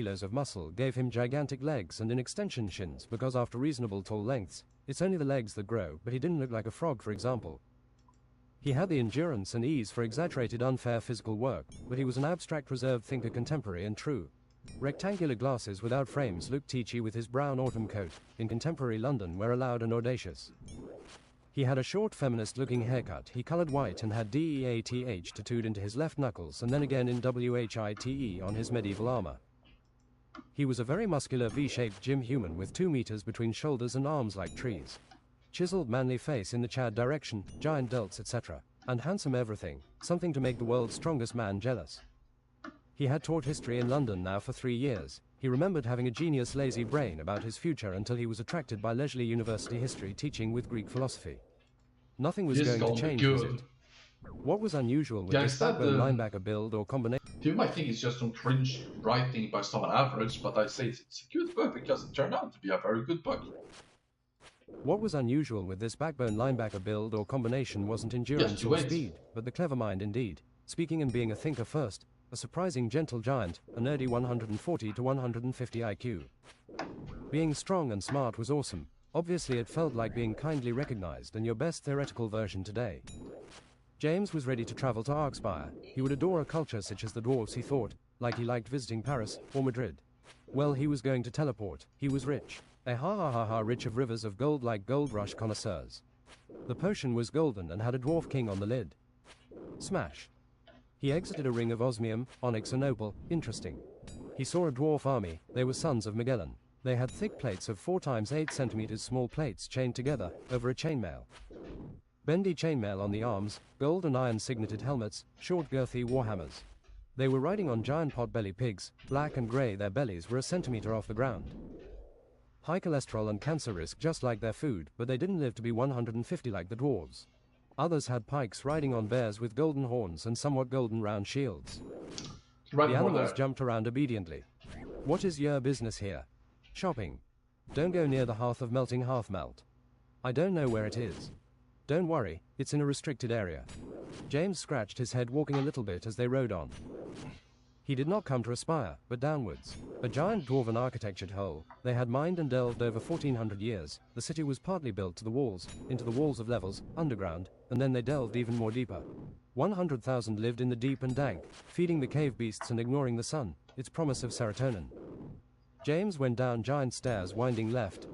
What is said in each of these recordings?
kilos of muscle gave him gigantic legs and in extension shins because after reasonable tall lengths, it's only the legs that grow, but he didn't look like a frog for example. He had the endurance and ease for exaggerated unfair physical work, but he was an abstract reserved thinker contemporary and true. Rectangular glasses without frames looked teachy with his brown autumn coat, in contemporary London were loud and audacious. He had a short feminist-looking haircut, he coloured white and had DEATH tattooed into his left knuckles and then again in WHITE on his medieval armour. He was a very muscular V-shaped gym human with 2 meters between shoulders and arms like trees. Chiseled manly face in the Chad direction, giant delts etc. And handsome everything, something to make the world's strongest man jealous. He had taught history in London now for 3 years. He remembered having a genius lazy brain about his future until he was attracted by leisurely university history teaching with Greek philosophy. Nothing was going to change, was it? What was unusual with this backbone linebacker build or combination? People might think it's just some cringe writing by someone average, but I say it's a good book because it turned out to be a very good book. What was unusual with this backbone linebacker build or combination wasn't endurance or speed, but the clever mind indeed. Speaking and being a thinker first, a surprising gentle giant, a nerdy 140 to 150 IQ. Being strong and smart was awesome. Obviously it felt like being kindly recognized and your best theoretical version today. James was ready to travel to Arkspire. He would adore a culture such as the dwarves, he thought, like he liked visiting Paris or Madrid. Well, he was going to teleport. He was rich. A ha rich of rivers of gold like gold rush connoisseurs. The potion was golden and had a dwarf king on the lid. Smash. He exited a ring of osmium, onyx and opal. Interesting. He saw a dwarf army. They were sons of Magellan. They had thick plates of 4 times 8 centimeters small plates chained together over a chainmail. Bendy chainmail on the arms, gold and iron signated helmets, short girthy warhammers. They were riding on giant pot-belly pigs, black and grey, their bellies were a centimeter off the ground. High cholesterol and cancer risk just like their food, but they didn't live to be 150 like the dwarves. Others had pikes riding on bears with golden horns and somewhat golden round shields. The animals jumped around obediently. What is your business here? Shopping. Don't go near the hearth of melting half melt. I don't know where it is. Don't worry, it's in a restricted area. James scratched his head walking a little bit as they rode on. He did not come to aspire, but downwards. A giant dwarven architectured hole, they had mined and delved over 1400 years. The city was partly built to the walls, into the walls of levels, underground, and then they delved even more deeper. 100,000 lived in the deep and dank, feeding the cave beasts and ignoring the sun, its promise of serotonin. James went down giant stairs winding left,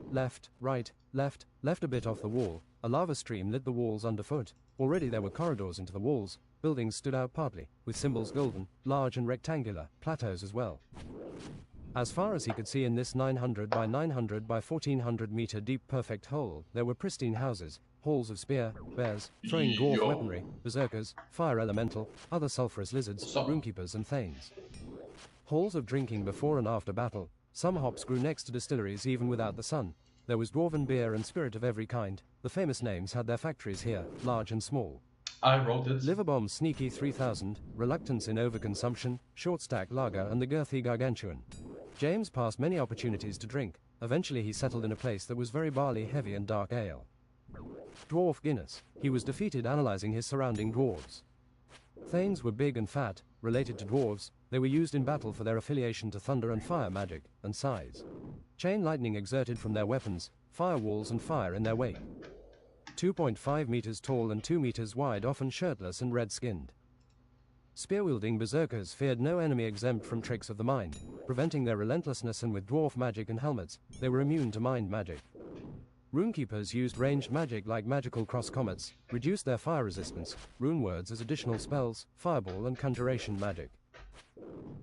right, left a bit off the wall. A lava stream lit the walls underfoot. Already there were corridors into the walls. Buildings stood out partly, with symbols golden, large and rectangular, plateaus as well. As far as he could see in this 900 by 900 by 1400 meter deep perfect hole, there were pristine houses, halls of spear, bears, throwing dwarf weaponry, berserkers, fire elemental, other sulphurous lizards, roomkeepers and thanes. Halls of drinking before and after battle. Some hops grew next to distilleries even without the sun. There was dwarven beer and spirit of every kind. The famous names had their factories here, large and small. I wrote it. Liverbomb Sneaky 3000, Reluctance in Overconsumption, Short Stack Lager and the Girthy Gargantuan. James passed many opportunities to drink. Eventually he settled in a place that was very barley heavy and dark ale. Dwarf Guinness. He was defeated analyzing his surrounding dwarves. Thanes were big and fat, related to dwarves. They were used in battle for their affiliation to thunder and fire magic, and size. Chain lightning exerted from their weapons, firewalls and fire in their wake. 2.5 meters tall and 2 meters wide, often shirtless and red-skinned. Spear-wielding berserkers feared no enemy exempt from tricks of the mind, preventing their relentlessness, and with dwarf magic and helmets, they were immune to mind magic. Runekeepers used ranged magic like magical cross comets, reduced their fire resistance, rune words as additional spells, fireball and conjuration magic.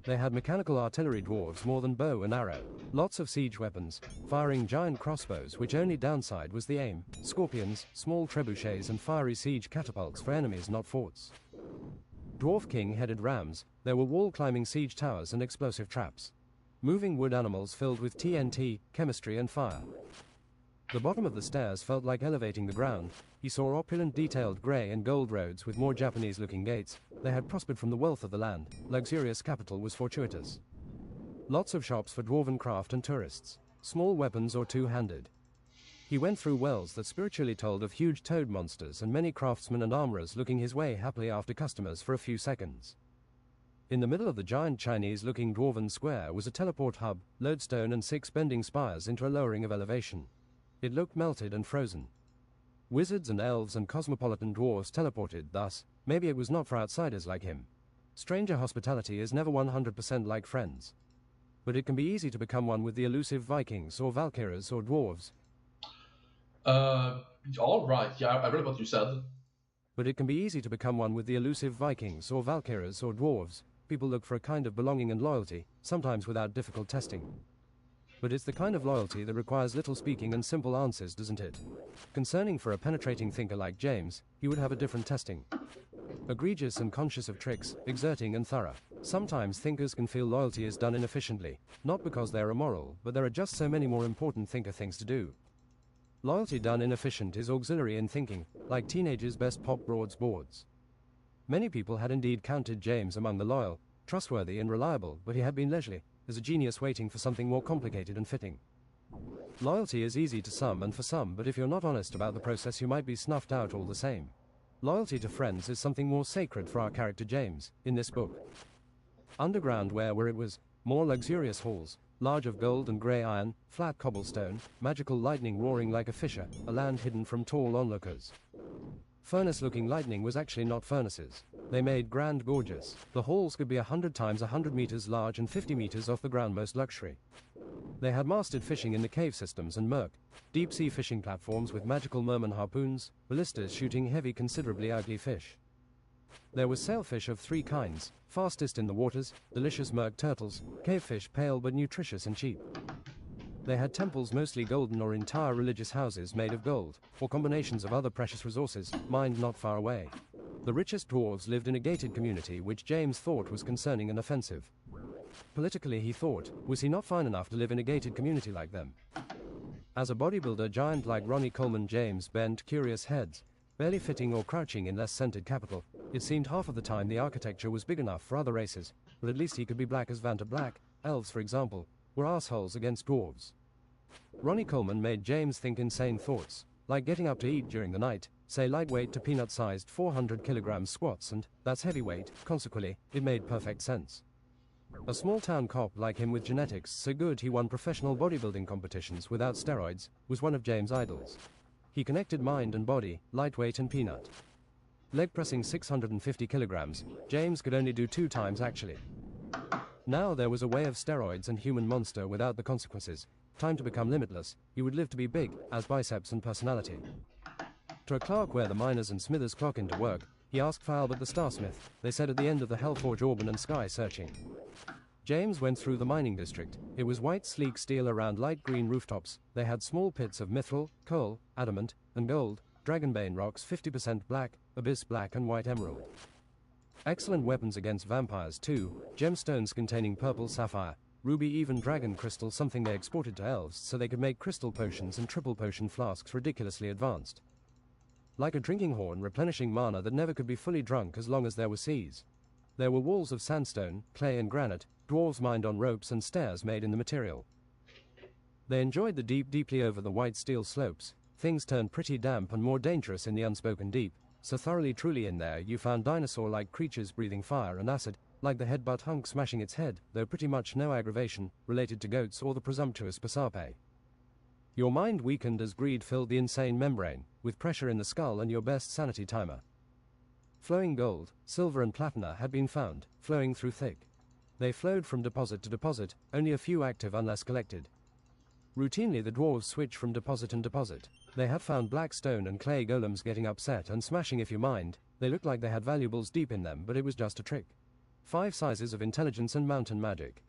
They had mechanical artillery dwarves more than bow and arrow, lots of siege weapons, firing giant crossbows which only downside was the aim, scorpions, small trebuchets and fiery siege catapults for enemies not forts. Dwarf King headed rams, there were wall-climbing siege towers and explosive traps. Moving wood animals filled with TNT, chemistry and fire. The bottom of the stairs felt like elevating the ground. He saw opulent detailed grey and gold roads with more Japanese-looking gates. They had prospered from the wealth of the land. Luxurious capital was fortuitous. Lots of shops for dwarven craft and tourists. Small weapons or two-handed. He went through wells that spiritually told of huge toad monsters and many craftsmen and armorers looking his way happily after customers for a few seconds. In the middle of the giant Chinese-looking dwarven square was a teleport hub, lodestone and 6 bending spires into a lowering of elevation. It looked melted and frozen. Wizards and elves and cosmopolitan dwarves teleported thus. Maybe it was not for outsiders like him. Stranger hospitality is never 100% like friends. But it can be easy to become one with the elusive Vikings or Valkyries or dwarves. All right, yeah, I read what you said. But it can be easy to become one with the elusive Vikings or Valkyries or dwarves. People look for a kind of belonging and loyalty, sometimes without difficult testing. But it's the kind of loyalty that requires little speaking and simple answers, doesn't it? Concerning for a penetrating thinker like James, he would have a different testing. Egregious and conscious of tricks, exerting and thorough. Sometimes thinkers can feel loyalty is done inefficiently, not because they are immoral, but there are just so many more important thinker things to do. Loyalty done inefficient is auxiliary in thinking, like teenagers' best pop broads boards. Many people had indeed counted James among the loyal, trustworthy and reliable, but he had been leisurely, as a genius waiting for something more complicated and fitting. Loyalty is easy to some and for some, but if you're not honest about the process you might be snuffed out all the same. Loyalty to friends is something more sacred for our character James, in this book. Underground where it was, more luxurious halls, large of gold and grey iron, flat cobblestone, magical lightning roaring like a fissure, a land hidden from tall onlookers. Furnace-looking lightning was actually not furnaces. They made grand gorgeous. The halls could be 100 times 100 meters large and 50 meters off the ground, most luxury. They had masted fishing in the cave systems and murk, deep-sea fishing platforms with magical merman harpoons, ballistas shooting heavy considerably ugly fish. There was sailfish of 3 kinds, fastest in the waters, delicious murk turtles, cavefish pale but nutritious and cheap. They had temples mostly golden or entire religious houses made of gold, or combinations of other precious resources, mined not far away. The richest dwarves lived in a gated community which James thought was concerning and offensive. Politically he thought, was he not fine enough to live in a gated community like them? As a bodybuilder giant like Ronnie Coleman, James bent curious heads, barely fitting or crouching in less scented capital. It seemed half of the time the architecture was big enough for other races, but at least he could be black as Vanta Black. Elves, for example, were assholes against dwarves. Ronnie Coleman made James think insane thoughts, like getting up to eat during the night, say lightweight to peanut-sized 400 kilogram squats, and that's heavyweight. Consequently, it made perfect sense. A small-town cop like him with genetics so good he won professional bodybuilding competitions without steroids was one of James' idols. He connected mind and body, lightweight and peanut. Leg pressing 650 kilograms, James could only do 2 times actually. Now there was a way of steroids and human monster without the consequences. Time to become limitless, you would live to be big, as biceps and personality. To a clerk where the miners and smithers clock into work, he asked for Albert the Starsmith. They said at the end of the Hellforge Auburn and Sky searching. James went through the mining district. It was white sleek steel around light green rooftops. They had small pits of mithril, coal, adamant, and gold, dragonbane rocks 50% black, abyss black and white emerald. Excellent weapons against vampires too, gemstones containing purple sapphire, ruby even dragon crystal, something they exported to elves so they could make crystal potions and triple potion flasks ridiculously advanced. Like a drinking horn replenishing mana that never could be fully drunk as long as there were seas. There were walls of sandstone, clay and granite, dwarves mined on ropes and stairs made in the material. They enjoyed the deep deeply over the white steel slopes. Things turned pretty damp and more dangerous in the unspoken deep, so thoroughly truly in there you found dinosaur-like creatures breathing fire and acid, like the headbutt hunk smashing its head, though pretty much no aggravation, related to goats or the presumptuous Pasape. Your mind weakened as greed filled the insane membrane, with pressure in the skull and your best sanity timer. Flowing gold, silver and platina had been found, flowing through thick. They flowed from deposit to deposit, only a few active unless collected. Routinely the dwarves switch from deposit and deposit. They had found black stone and clay golems getting upset and smashing if you mind. They looked like they had valuables deep in them, but it was just a trick. 5 sizes of intelligence and mountain magic.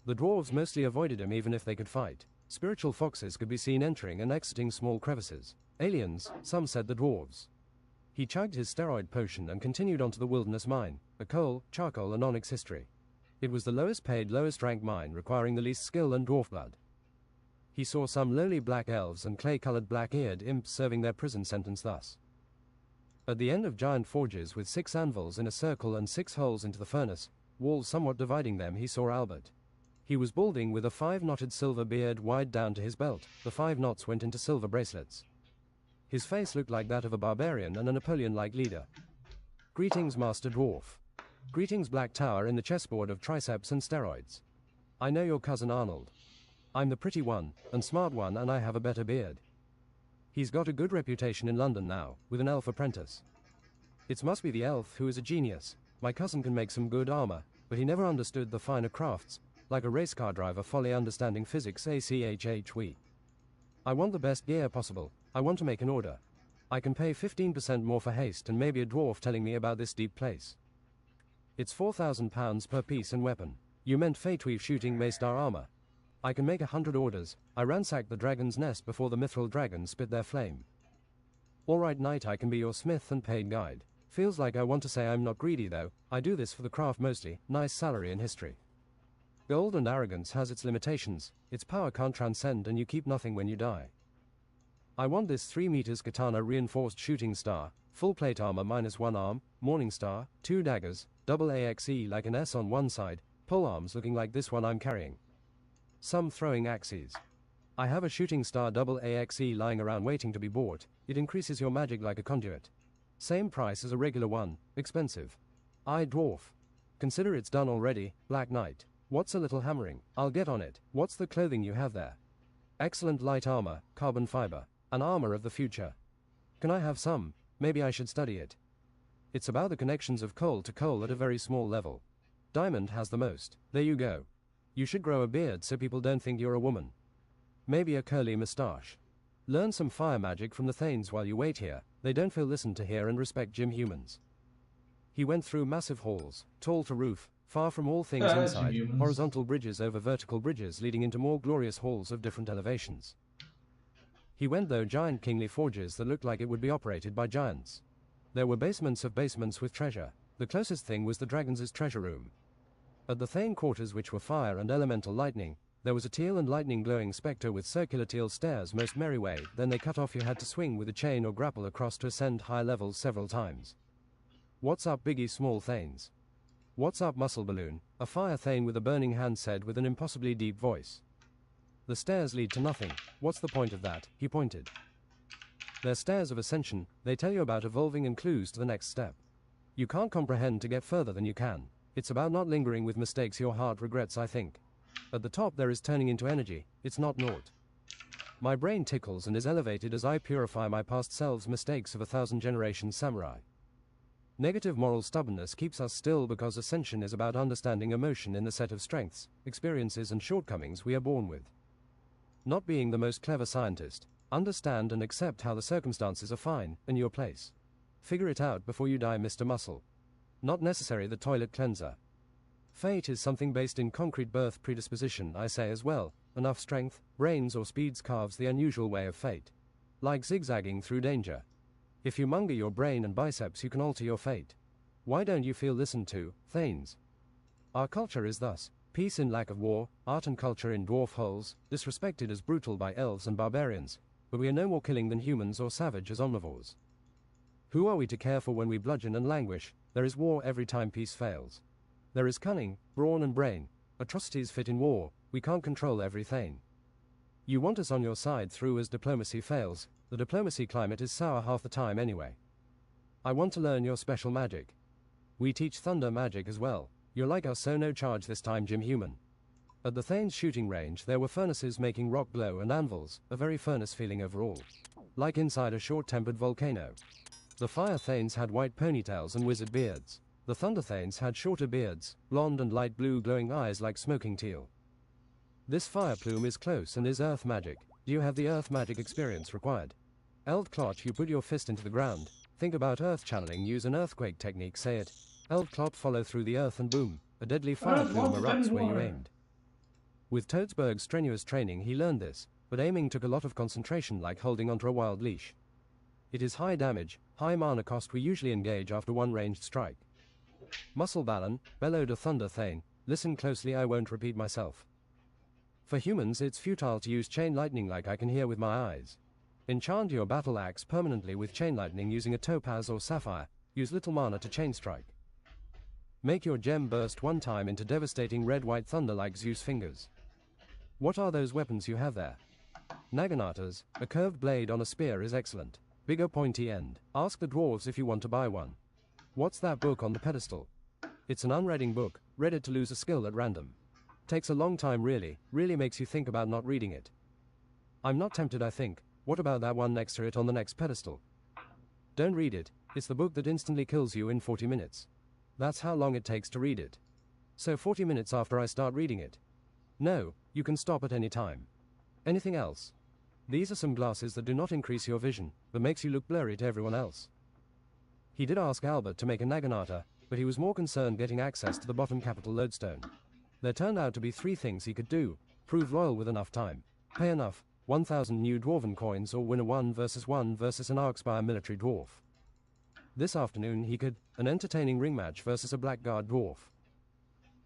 The dwarves mostly avoided him even if they could fight. Spiritual foxes could be seen entering and exiting small crevices. Aliens, some said the dwarves. He chugged his steroid potion and continued onto the wilderness mine, a coal, charcoal and onyx history. It was the lowest paid, lowest ranked mine requiring the least skill and dwarf blood. He saw some lowly black elves and clay-colored black-eared imps serving their prison sentence thus. At the end of giant forges with 6 anvils in a circle and 6 holes into the furnace, walls somewhat dividing them, he saw Albert. He was balding with a 5-knotted silver beard wide down to his belt. The 5 knots went into silver bracelets. His face looked like that of a barbarian and a Napoleon-like leader. Greetings, Master Dwarf. Greetings, Black Tower in the chessboard of triceps and steroids. I know your cousin Arnold. I'm the pretty one, and smart one, and I have a better beard. He's got a good reputation in London now, with an elf apprentice. It must be the elf who is a genius. My cousin can make some good armor, but he never understood the finer crafts, like a race car driver fully understanding physics ACHHW. I want the best gear possible. I want to make an order. I can pay 15% more for haste and maybe a dwarf telling me about this deep place. It's £4,000 per piece and weapon. You meant Fateweave shooting Maystar armor. I can make 100 orders. I ransacked the dragon's nest before the mithril dragons spit their flame. Alright, knight, I can be your smith and paid guide. Feels like I want to say I'm not greedy though. I do this for the craft mostly. Nice salary and history. Gold and arrogance has its limitations. Its power can't transcend and you keep nothing when you die. I want this 3 meters katana reinforced shooting star, full plate armor -1 arm, morning star, 2 daggers, double AXE like an S on one side, pole arms looking like this one I'm carrying. Some throwing axes. I have a shooting star double AXE lying around waiting to be bought. It increases your magic like a conduit. Same price as a regular one, expensive. I dwarf. Consider it's done already, Black Knight. What's a little hammering? I'll get on it. What's the clothing you have there? Excellent light armor, carbon fiber. An armor of the future. Can I have some? Maybe I should study it. It's about the connections of coal to coal at a very small level. Diamond has the most. There you go. You should grow a beard so people don't think you're a woman. Maybe a curly moustache. Learn some fire magic from the Thanes while you wait here. They don't feel listened to here and respect gym humans. He went through massive halls, tall to roof, far from all things inside, horizontal bridges over vertical bridges leading into more glorious halls of different elevations. He went through giant kingly forges that looked like it would be operated by giants. There were basements of basements with treasure. The closest thing was the dragon's treasure room. At the Thane quarters, which were fire and elemental lightning, there was a teal and lightning glowing spectre with circular teal stairs most merry way, then they cut off. You had to swing with a chain or grapple across to ascend high levels several times. What's up, Biggie Small Thanes? What's up, Muscle Balloon? A fire Thane with a burning hand said with an impossibly deep voice. The stairs lead to nothing. What's the point of that? He pointed. They're stairs of ascension. They tell you about evolving and clues to the next step. You can't comprehend to get further than you can. It's about not lingering with mistakes your heart regrets, I think. At the top there is turning into energy. It's not naught. My brain tickles and is elevated as I purify my past selves' mistakes of 1,000 generations samurai. Negative moral stubbornness keeps us still because ascension is about understanding emotion in the set of strengths, experiences and shortcomings we are born with. Not being the most clever scientist. Understand and accept how the circumstances are fine, and your place. Figure it out before you die, Mr. Muscle. Not necessary the toilet cleanser. Fate is something based in concrete birth predisposition, I say as well. Enough strength, brains or speeds carves the unusual way of fate. Like zigzagging through danger. If you munger your brain and biceps you can alter your fate. Why don't you feel listened to, Thanes? Our culture is thus. Peace in lack of war, art and culture in dwarf holes, disrespected as brutal by elves and barbarians, but we are no more killing than humans or savage as omnivores. Who are we to care for when we bludgeon and languish? There is war every time peace fails. There is cunning, brawn and brain. Atrocities fit in war. We can't control every Thane. You want us on your side through as diplomacy fails. The diplomacy climate is sour half the time anyway. I want to learn your special magic. We teach thunder magic as well. You're like us, so no charge this time, Jim Human. At the Thane's shooting range there were furnaces making rock glow and anvils, a very furnace feeling overall. Like inside a short-tempered volcano. The Fire Thanes had white ponytails and wizard beards. The Thunder Thanes had shorter beards, blonde and light blue glowing eyes like smoking teal. This fire plume is close and is earth magic. Do you have the earth magic experience required? Eld Clot, you put your fist into the ground. Think about earth channeling, use an earthquake technique, say it. Eld Clot, follow through the earth and boom. A deadly fire plume erupts where you aimed. With Toadsburg's strenuous training he learned this, but aiming took a lot of concentration like holding onto a wild leash. It is high damage, high mana cost. We usually engage after one ranged strike. Muscle Balan, bellowed a Thunder Thane, listen closely, I won't repeat myself. For humans it's futile to use chain lightning like I can hear with my eyes. Enchant your battle axe permanently with chain lightning using a topaz or sapphire, use little mana to chain strike. Make your gem burst one time into devastating red-white thunder like Zeus' fingers. What are those weapons you have there? Naganatas, a curved blade on a spear is excellent. Bigger pointy end. Ask the dwarves if you want to buy one. What's that book on the pedestal? It's an unreading book, read it to lose a skill at random. Takes a long time really makes you think about not reading it. I'm not tempted I think, what about that one next to it on the next pedestal? Don't read it, it's the book that instantly kills you in 40 minutes. That's how long it takes to read it. So 40 minutes after I start reading it. No, you can stop at any time. Anything else? These are some glasses that do not increase your vision, but makes you look blurry to everyone else. He did ask Albert to make a Naginata, but he was more concerned getting access to the bottom capital lodestone. There turned out to be 3 things he could do: prove loyal with enough time, pay enough, 1,000 new dwarven coins, or win a 1 versus 1 versus an Arcspire military dwarf. This afternoon he could, an entertaining ring match versus a Blackguard dwarf.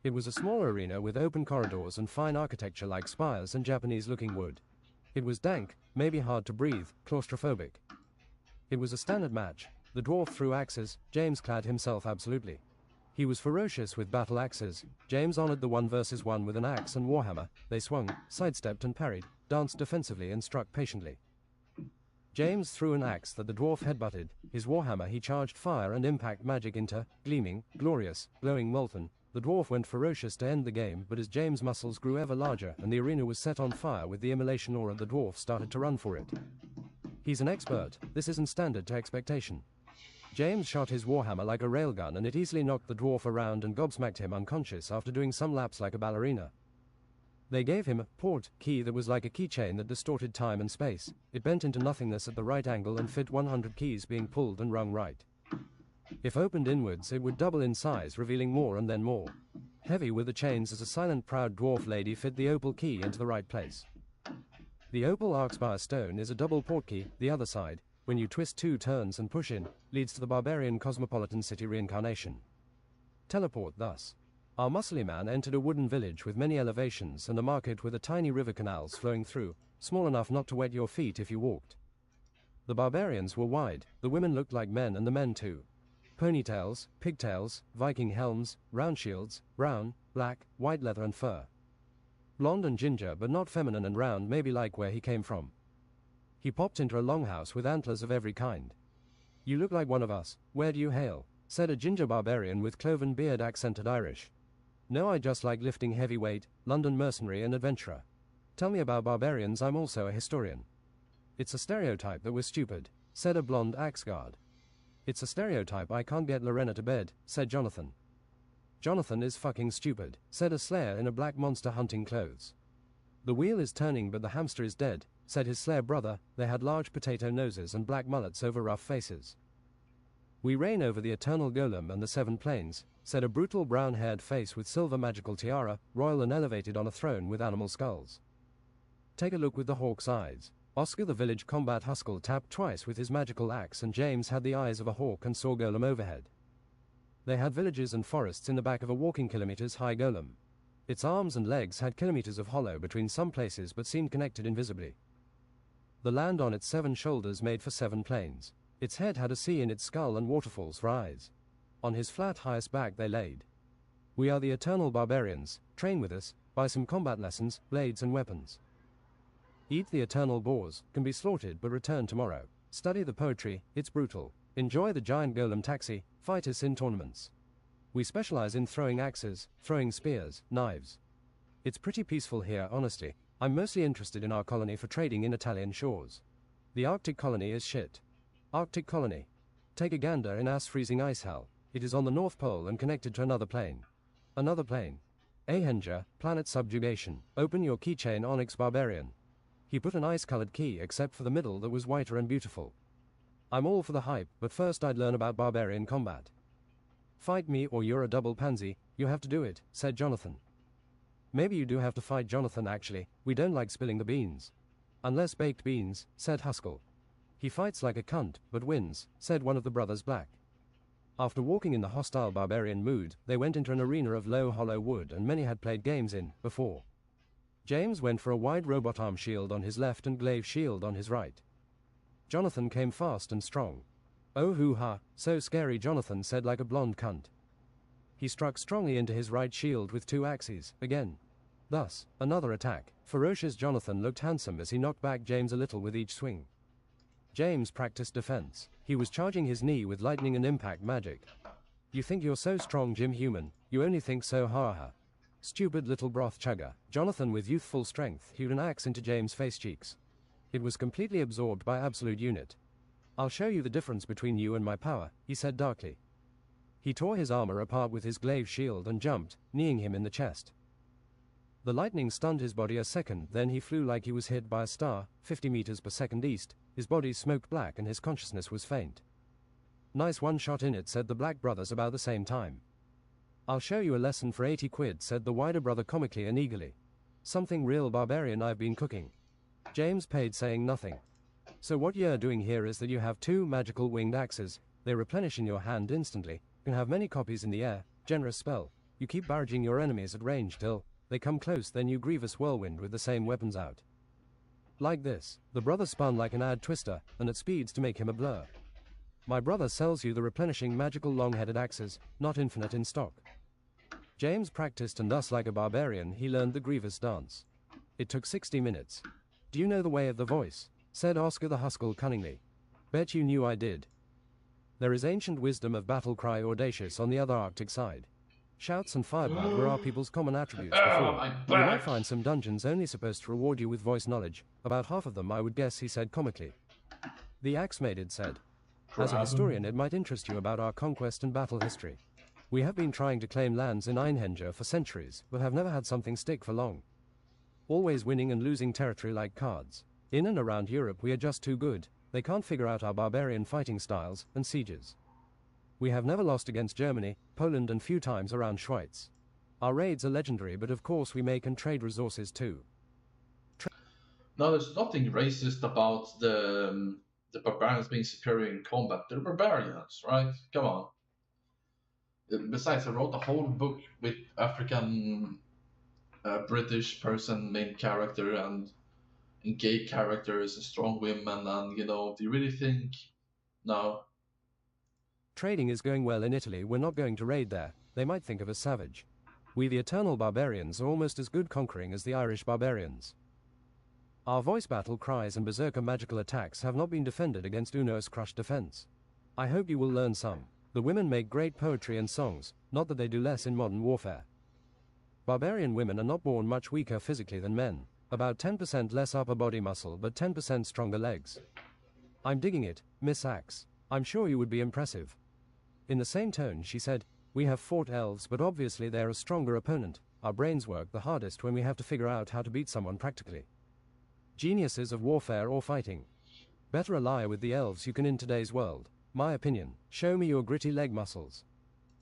It was a small arena with open corridors and fine architecture like spires and Japanese-looking wood. It was dank, maybe hard to breathe, claustrophobic. It was a standard match. The dwarf threw axes, James clad himself absolutely. He was ferocious with battle axes. James honored the 1 versus 1 with an axe and warhammer. They swung, sidestepped and parried, danced defensively and struck patiently. James threw an axe that the dwarf headbutted. His warhammer he charged fire and impact magic into, gleaming, glorious, glowing molten. The dwarf went ferocious to end the game, but as James' muscles grew ever larger and the arena was set on fire with the immolation aura, the dwarf started to run for it. He's an expert. This isn't standard to expectation. James shot his warhammer like a railgun and it easily knocked the dwarf around and gobsmacked him unconscious after doing some laps like a ballerina. They gave him a port key that was like a keychain that distorted time and space. It bent into nothingness at the right angle and fit 100 keys being pulled and rung right. If opened inwards, it would double in size, revealing more and then more. Heavy with the chains as a silent, proud dwarf lady fit the opal key into the right place. The opal Arcspire stone is a double portkey. The other side, when you twist 2 turns and push in, leads to the barbarian cosmopolitan city reincarnation. Teleport thus. Our muscly man entered a wooden village with many elevations and a market with a tiny river canals flowing through, small enough not to wet your feet if you walked. The barbarians were wide, the women looked like men and the men too. Ponytails, pigtails, Viking helms, round shields, brown, black, white leather and fur. Blonde and ginger but not feminine and round, maybe like where he came from. He popped into a longhouse with antlers of every kind. You look like one of us, where do you hail? Said a ginger barbarian with cloven beard, accented Irish. No, I just like lifting heavy weight, London mercenary and adventurer. Tell me about barbarians, I'm also a historian. It's a stereotype that we're stupid, said a blonde axe guard. It's a stereotype I can't get Lorena to bed, said Jonathan. Jonathan is fucking stupid, said a slayer in a black monster hunting clothes. The wheel is turning but the hamster is dead, said his slayer brother. They had large potato noses and black mullets over rough faces. We reign over the eternal golem and the 7 planes, said a brutal brown-haired face with silver magical tiara, royal and elevated on a throne with animal skulls. Take a look with the hawk's eyes. Oscar the village combat Huskell tapped twice with his magical axe and James had the eyes of a hawk and saw golem overhead. They had villages and forests in the back of a walking kilometers high golem. Its arms and legs had kilometers of hollow between some places but seemed connected invisibly. The land on its 7 shoulders made for 7 planes. Its head had a sea in its skull and waterfalls for eyes. On his flat highest back they laid. We are the eternal barbarians. Train with us, buy some combat lessons, blades and weapons. Eat the eternal boars, can be slaughtered but return tomorrow. Study the poetry, it's brutal. Enjoy the giant golem taxi, fight us in tournaments. We specialize in throwing axes, throwing spears, knives. It's pretty peaceful here, honestly. I'm mostly interested in our colony for trading in Italian shores. The Arctic colony is shit. Arctic colony. Take a gander in ass-freezing ice hell. It is on the North Pole and connected to another plane. Another plane. Ahenger, planet subjugation. Open your keychain Onyx Barbarian. He put an ice-colored key except for the middle that was whiter and beautiful. I'm all for the hype, but first I'd learn about barbarian combat. Fight me or you're a double pansy, you have to do it, said Jonathan. Maybe you do have to fight Jonathan actually, we don't like spilling the beans. Unless baked beans, said Huskell. He fights like a cunt, but wins, said one of the brothers Black. After walking in the hostile barbarian mood, they went into an arena of low hollow wood and many had played games in, before. James went for a wide robot arm shield on his left and glaive shield on his right. Jonathan came fast and strong. Oh hoo-ha, so scary, Jonathan said like a blonde cunt. He struck strongly into his right shield with 2 axes, again. Thus, another attack. Ferocious Jonathan looked handsome as he knocked back James a little with each swing. James practiced defense. He was charging his knee with lightning and impact magic. You think you're so strong, Jim Human, you only think so, ha ha. Stupid little broth chugger. Jonathan, with youthful strength, hewed an axe into James' face cheeks. It was completely absorbed by Absolute Unit. I'll show you the difference between you and my power, he said darkly. He tore his armor apart with his glaive shield and jumped, kneeing him in the chest. The lightning stunned his body a second, then he flew like he was hit by a star, 50 meters per second east. His body smoked black and his consciousness was faint. Nice one shot in it, said the Black brothers about the same time. I'll show you a lesson for 80 quid, said the wider brother comically and eagerly. Something real barbarian I've been cooking. James paid, saying nothing. So what you're doing here is that you have 2 magical winged axes. They replenish in your hand instantly. You can have many copies in the air. Generous spell. You keep barraging your enemies at range till they come close, then you grievous whirlwind with the same weapons out. Like this. The brother spun like an ad twister, and at speeds to make him a blur. My brother sells you the replenishing magical long-headed axes, not infinite in stock. James practiced, and thus like a barbarian he learned the grievous dance. It took 60 minutes. Do you know the way of the voice? Said Oscar the Huskell cunningly. Bet you knew I did. There is ancient wisdom of battle cry audacious on the other Arctic side. Shouts and fireball were our people's common attributes before. You might find some dungeons only supposed to reward you with voice knowledge. About half of them I would guess, he said comically. The axe maiden said. As a historian, it might interest you about our conquest and battle history. We have been trying to claim lands in Einhenja for centuries, but have never had something stick for long. Always winning and losing territory like cards. In and around Europe we are just too good. They can't figure out our barbarian fighting styles and sieges. We have never lost against Germany, Poland, and few times around Schweiz. Our raids are legendary, but of course we make and trade resources too. No, there's nothing racist about the barbarians being superior in combat. They're barbarians, right? Come on. Besides, I wrote a whole book with African British person main character and gay characters and strong women, and do you really think? No. Trading is going well in Italy. We're not going to raid there. They might think of us savage. We the eternal barbarians are almost as good conquering as the Irish barbarians. Our voice battle cries and berserker magical attacks have not been defended against Uno's crushed defense. I hope you will learn some. The women make great poetry and songs, not that they do less in modern warfare. Barbarian women are not born much weaker physically than men. About 10% less upper body muscle but 10% stronger legs. I'm digging it, Miss Axe. I'm sure you would be impressive. In the same tone she said, we have fought elves, but obviously they're a stronger opponent. Our brains work the hardest when we have to figure out how to beat someone practically. Geniuses of warfare or fighting. Better a liar with the elves you can in today's world. My opinion. Show me your gritty leg muscles.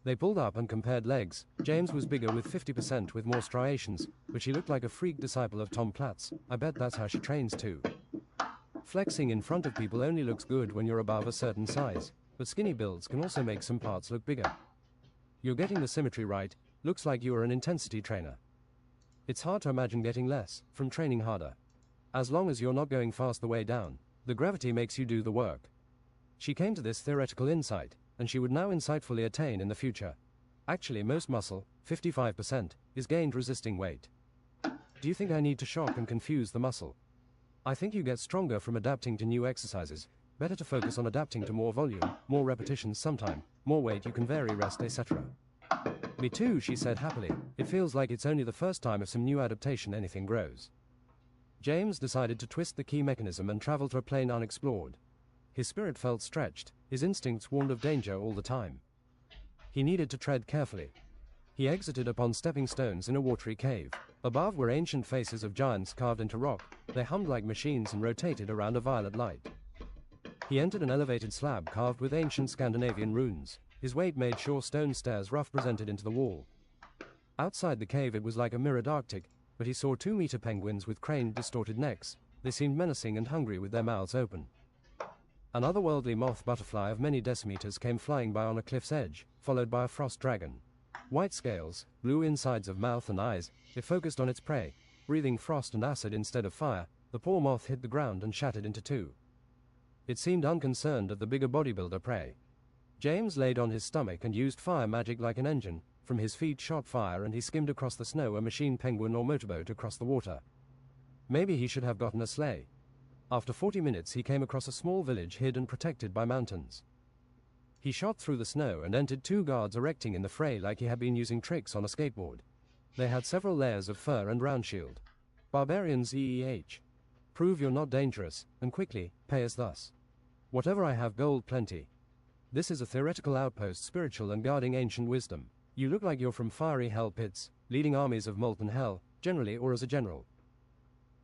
They pulled up and compared legs. James was bigger with 50% with more striations, but she looked like a freak disciple of Tom Platz. I bet that's how she trains too. Flexing in front of people only looks good when you're above a certain size, but skinny builds can also make some parts look bigger. You're getting the symmetry right. Looks like you are an intensity trainer. It's hard to imagine getting less from training harder. As long as you're not going fast the way down, the gravity makes you do the work. She came to this theoretical insight, and she would now insightfully attain in the future. Actually, most muscle, 55%, is gained resisting weight. Do you think I need to shock and confuse the muscle? I think you get stronger from adapting to new exercises. Better to focus on adapting to more volume, more repetitions sometime, more weight you can vary, rest, etc. Me too, she said happily. It feels like it's only the first time of some new adaptation anything grows. James decided to twist the key mechanism and travel to a plane unexplored. His spirit felt stretched, his instincts warned of danger all the time. He needed to tread carefully. He exited upon stepping stones in a watery cave. Above were ancient faces of giants carved into rock. They hummed like machines and rotated around a violet light. He entered an elevated slab carved with ancient Scandinavian runes. His weight made sure stone stairs rough presented into the wall. Outside the cave it was like a mirrored Arctic, but he saw 2-meter penguins with craned, distorted necks. They seemed menacing and hungry with their mouths open. An otherworldly moth butterfly of many decimeters came flying by on a cliff's edge, followed by a frost dragon. White scales, blue insides of mouth and eyes, it focused on its prey. Breathing frost and acid instead of fire, the poor moth hit the ground and shattered into two. It seemed unconcerned at the bigger bodybuilder prey. James laid on his stomach and used fire magic like an engine. From his feet shot fire and he skimmed across the snow, a machine penguin or motorboat across the water. Maybe he should have gotten a sleigh. After 40 minutes he came across a small village hid and protected by mountains. He shot through the snow and entered two guards erecting in the fray like he had been using tricks on a skateboard. They had several layers of fur and round shield. Barbarians EEH. Prove you're not dangerous, and quickly, pay us thus. Whatever I have gold plenty. This is a theoretical outpost, spiritual and guarding ancient wisdom. You look like you're from fiery hell pits, leading armies of molten hell, generally or as a general.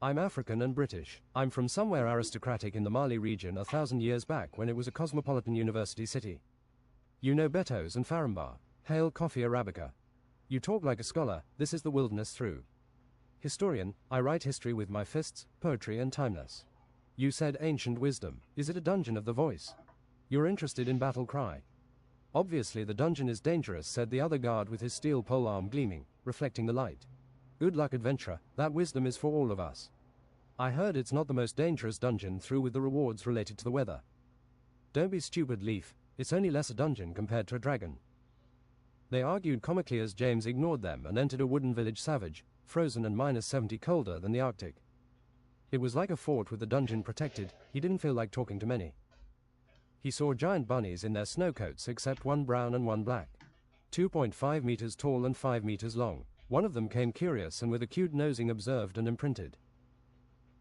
I'm African and British. I'm from somewhere aristocratic in the Mali region 1,000 years back when it was a cosmopolitan university city. You know Betos and Farambar. Hail Coffee Arabica. You talk like a scholar, this is the wilderness through. Historian, I write history with my fists, poetry and timeless. You said ancient wisdom. Is it a dungeon of the voice? You're interested in battle cry. Obviously the dungeon is dangerous, said the other guard with his steel polearm gleaming, reflecting the light. Good luck, adventurer, that wisdom is for all of us. I heard it's not the most dangerous dungeon through with the rewards related to the weather. Don't be stupid, Leaf, it's only less a dungeon compared to a dragon. They argued comically as James ignored them and entered a wooden village savage, frozen and -70 colder than the Arctic. It was like a fort with the dungeon protected, he didn't feel like talking to many. He saw giant bunnies in their snowcoats except one brown and one black. 2.5 meters tall and 5 meters long. One of them came curious and with acute nosing observed and imprinted.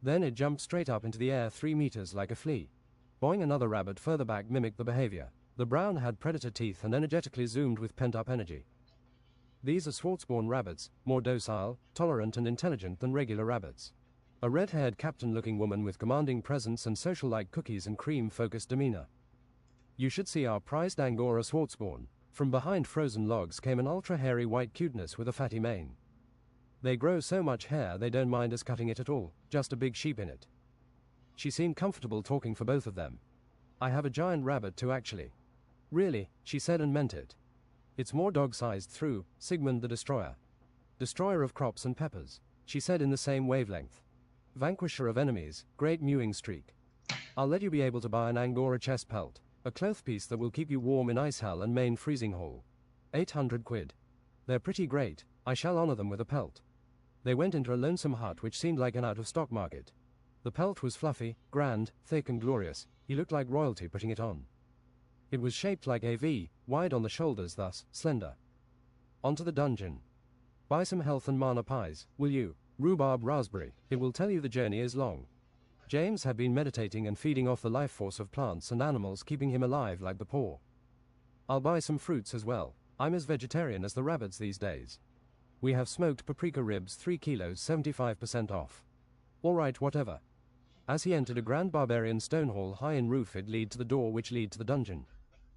Then it jumped straight up into the air 3 meters like a flea. Boing, another rabbit further back mimicked the behavior. The brown had predator teeth and energetically zoomed with pent-up energy. These are Swartzborn rabbits, more docile, tolerant and intelligent than regular rabbits. A red-haired captain-looking woman with commanding presence and social-like cookies and cream-focused demeanor. You should see our prized Angora Swartzborn. From behind frozen logs came an ultra-hairy white cuteness with a fatty mane. They grow so much hair they don't mind us cutting it at all, just a big sheep in it. She seemed comfortable talking for both of them. I have a giant rabbit too, actually. Really, she said and meant it. It's more dog-sized through, Sigmund the Destroyer. Destroyer of crops and peppers, she said in the same wavelength. Vanquisher of enemies, great mewing streak. I'll let you be able to buy an Angora chest pelt. A cloth piece that will keep you warm in ice hell and main freezing hall. 800 quid. They're pretty great, I shall honor them with a pelt. They went into a lonesome hut which seemed like an out-of-stock market. The pelt was fluffy, grand, thick and glorious, he looked like royalty putting it on. It was shaped like a V, wide on the shoulders thus, slender. Onto the dungeon. Buy some health and mana pies, will you? Rhubarb raspberry, it will tell you the journey is long. James had been meditating and feeding off the life force of plants and animals, keeping him alive like the poor. I'll buy some fruits as well. I'm as vegetarian as the rabbits these days. We have smoked paprika ribs, 3 kilos, 75% off. All right, whatever. As he entered a grand barbarian stone hall high in roof, it led to the door which led to the dungeon.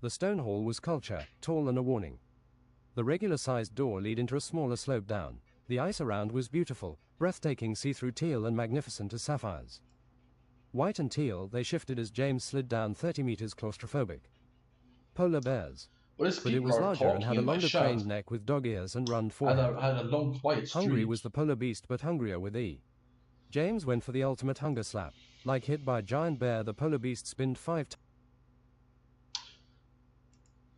The stone hall was culture, tall and a warning. The regular-sized door led into a smaller slope down. The ice around was beautiful, breathtaking see-through teal and magnificent as sapphires. White and teal, they shifted as James slid down 30 meters claustrophobic. Polar bears. But it was larger and had a longer craned neck with dog ears and rund forehead. Had a long, quiet street. Hungry was the polar beast, but hungrier with E. James went for the ultimate hunger slap. Like hit by a giant bear, the polar beast spinned 5 times.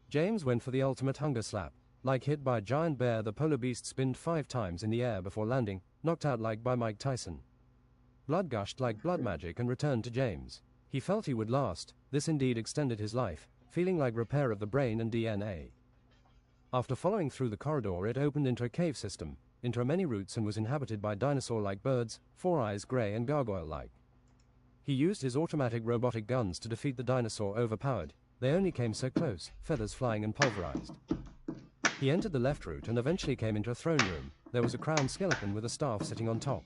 James went for the ultimate hunger slap. Like hit by a giant bear, the polar beast spinned 5 times in the air before landing, knocked out like by Mike Tyson. Blood gushed like blood magic and returned to James. He felt he would last. This indeed extended his life, feeling like repair of the brain and DNA. After following through the corridor, it opened into a cave system, into many roots, and was inhabited by dinosaur-like birds, 4 eyes gray and gargoyle-like. He used his automatic robotic guns to defeat the dinosaur, overpowered. They only came so close, feathers flying and pulverized. He entered the left route and eventually came into a throne room. There was a crowned skeleton with a staff sitting on top.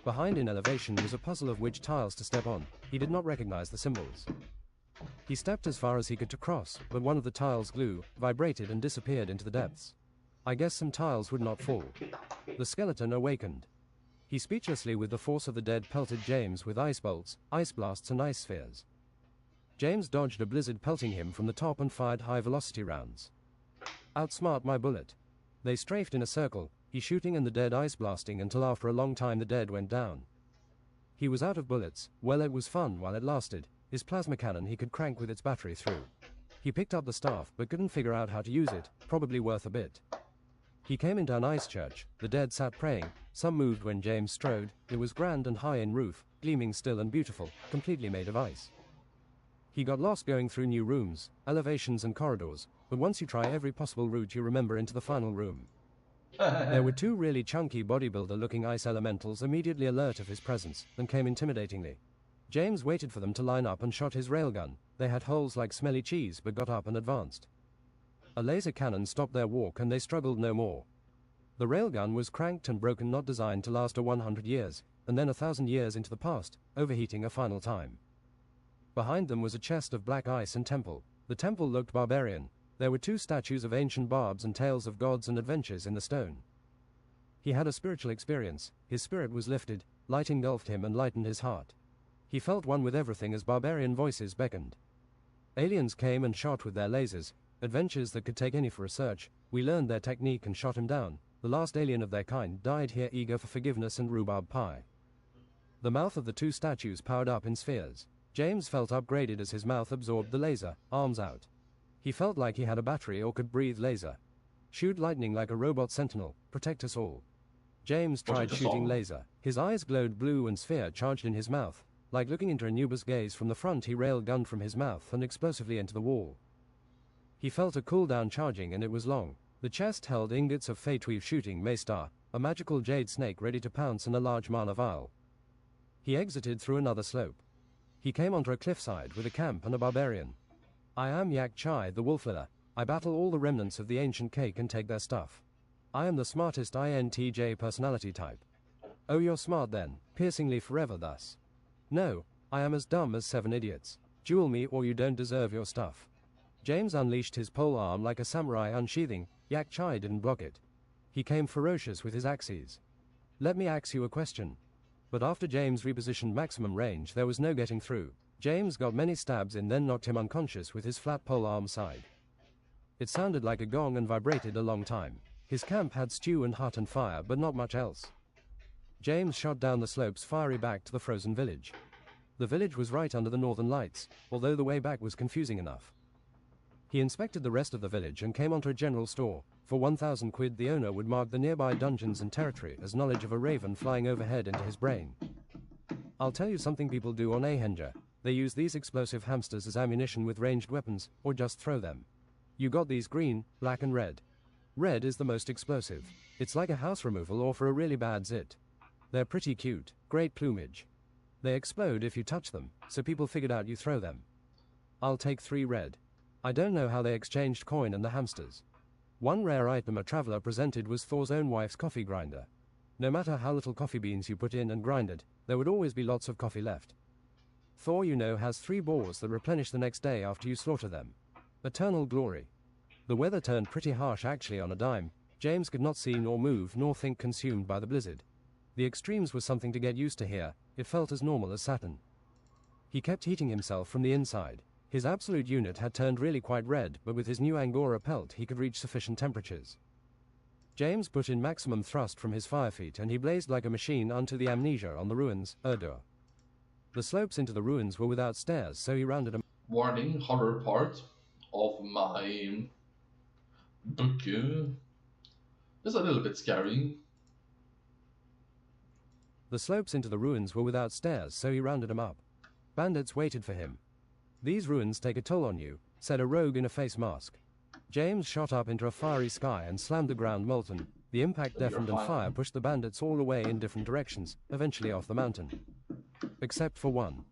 Behind in elevation was a puzzle of which tiles to step on. He did not recognize the symbols. He stepped as far as he could to cross, but one of the tiles glue, vibrated and disappeared into the depths. I guess some tiles would not fall. The skeleton awakened. He speechlessly with the force of the dead pelted James with ice bolts, ice blasts and ice spheres. James dodged a blizzard pelting him from the top and fired high-velocity rounds. Outsmart my bullet. They strafed in a circle, he shooting and the dead ice blasting until after a long time the dead went down. He was out of bullets. Well, it was fun while it lasted. His plasma cannon he could crank with its battery through. He picked up the staff but couldn't figure out how to use it, probably worth a bit. He came into an ice church. The dead sat praying. Some moved when James strode. It was grand and high in roof, gleaming still and beautiful, completely made of ice. He got lost going through new rooms, elevations and corridors, but once you try every possible route you remember into the final room. There were two really chunky bodybuilder-looking ice elementals immediately alert of his presence, and came intimidatingly. James waited for them to line up and shot his railgun. They had holes like smelly cheese but got up and advanced. A laser cannon stopped their walk and they struggled no more. The railgun was cranked and broken, not designed to last 100 years, and then 1,000 years into the past, overheating a final time. Behind them was a chest of black ice and temple. The temple looked barbarian. There were two statues of ancient barbs and tales of gods and adventures in the stone. He had a spiritual experience. His spirit was lifted, light engulfed him and lightened his heart. He felt one with everything as barbarian voices beckoned. Aliens came and shot with their lasers, adventures that could take any for a search. We learned their technique and shot him down. The last alien of their kind died here, eager for forgiveness and rhubarb pie. The mouth of the two statues powered up in spheres. James felt upgraded as his mouth absorbed the laser, arms out. He felt like he had a battery or could breathe laser. Shoot lightning like a robot sentinel, protect us all. James tried shooting laser. His eyes glowed blue and sphere charged in his mouth. Like looking into Anubis' gaze from the front, he railgunned from his mouth and explosively into the wall. He felt a cooldown charging and it was long. The chest held ingots of Fateweave shooting Maystar, a magical jade snake ready to pounce in a large mana vial. He exited through another slope. He came onto a cliffside with a camp and a barbarian. I am Yak Chai, the Wolfliller. I battle all the remnants of the ancient cake and take their stuff. I am the smartest INTJ personality type. Oh, you're smart then, piercingly forever thus. No, I am as dumb as 7 idiots. Duel me or you don't deserve your stuff. James unleashed his pole arm like a samurai unsheathing. Yak Chai didn't block it. He came ferocious with his axes. Let me ask you a question. But after James repositioned maximum range, there was no getting through. James got many stabs in, then knocked him unconscious with his flat pole arm side. It sounded like a gong and vibrated a long time. His camp had stew and hut and fire, but not much else. James shot down the slopes, fiery back to the frozen village. The village was right under the northern lights, although the way back was confusing enough. He inspected the rest of the village and came onto a general store. For 1,000 quid the owner would mark the nearby dungeons and territory as knowledge of a raven flying overhead into his brain. I'll tell you something people do on Ahenja. They use these explosive hamsters as ammunition with ranged weapons, or just throw them. You got these green, black and red. Red is the most explosive. It's like a house removal or for a really bad zit. They're pretty cute, great plumage. They explode if you touch them, so people figured out you throw them. I'll take 3 red. I don't know how they exchanged coin and the hamsters. One rare item a traveler presented was Thor's own wife's coffee grinder. No matter how little coffee beans you put in and grinded, there would always be lots of coffee left. Thor, you know, has 3 boars that replenish the next day after you slaughter them. Eternal glory. The weather turned pretty harsh actually on a dime. James could not see nor move nor think, consumed by the blizzard. The extremes was something to get used to here. It felt as normal as Saturn. He kept heating himself from the inside. His absolute unit had turned really quite red, but with his new Angora pelt he could reach sufficient temperatures. James put in maximum thrust from his fire feet and he blazed like a machine unto the amnesia on the ruins, Erdur. The slopes into the ruins were without stairs, so he rounded a... Warning, horror part of my book is a little bit scary. The slopes into the ruins were without stairs, so he rounded them up. Bandits waited for him. These ruins take a toll on you, said a rogue in a face mask. James shot up into a fiery sky and slammed the ground molten. The impact deafened and fire pushed the bandits all away in different directions, eventually off the mountain. Except for one.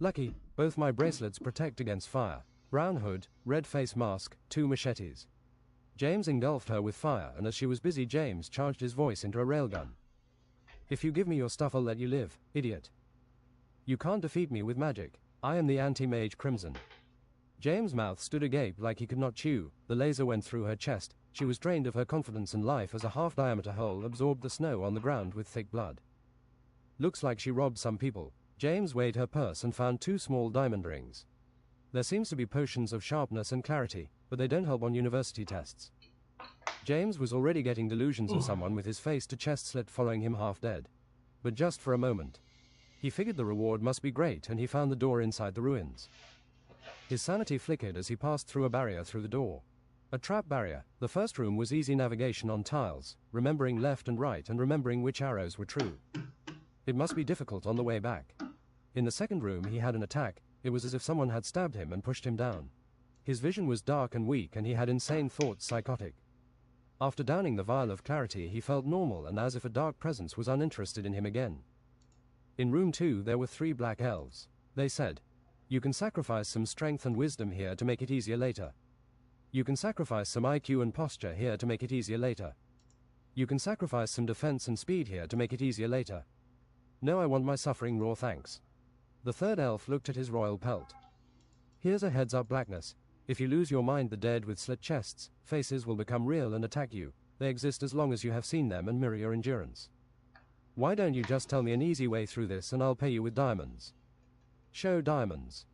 Lucky, both my bracelets protect against fire. Brown hood, red face mask, 2 machetes. James engulfed her with fire, and as she was busy, James charged his voice into a railgun. If you give me your stuff, I'll let you live, idiot. You can't defeat me with magic. I am the anti-mage Crimson. James' mouth stood agape like he could not chew. The laser went through her chest. She was drained of her confidence and life as a half-diameter hole absorbed the snow on the ground with thick blood. Looks like she robbed some people. James weighed her purse and found 2 small diamond rings. There seems to be potions of sharpness and clarity, but they don't help on university tests. James was already getting delusions of someone with his face to chest slit following him half dead. But just for a moment. He figured the reward must be great and he found the door inside the ruins. His sanity flickered as he passed through a barrier through the door. A trap barrier. The first room was easy navigation on tiles, remembering left and right and remembering which arrows were true. It must be difficult on the way back. In the second room he had an attack. It was as if someone had stabbed him and pushed him down. His vision was dark and weak, and he had insane thoughts, psychotic. After downing the vial of clarity, he felt normal and as if a dark presence was uninterested in him again. In room 2 there were 3 black elves. They said, "You can sacrifice some strength and wisdom here to make it easier later. You can sacrifice some IQ and posture here to make it easier later. You can sacrifice some defense and speed here to make it easier later. No, I want my suffering raw, thanks." The third elf looked at his royal pelt. "Here's a heads up, Blackness. If you lose your mind, the dead with slit chests, faces will become real and attack you. They exist as long as you have seen them and mirror your endurance. Why don't you just tell me an easy way through this and I'll pay you with diamonds?" "Show diamonds."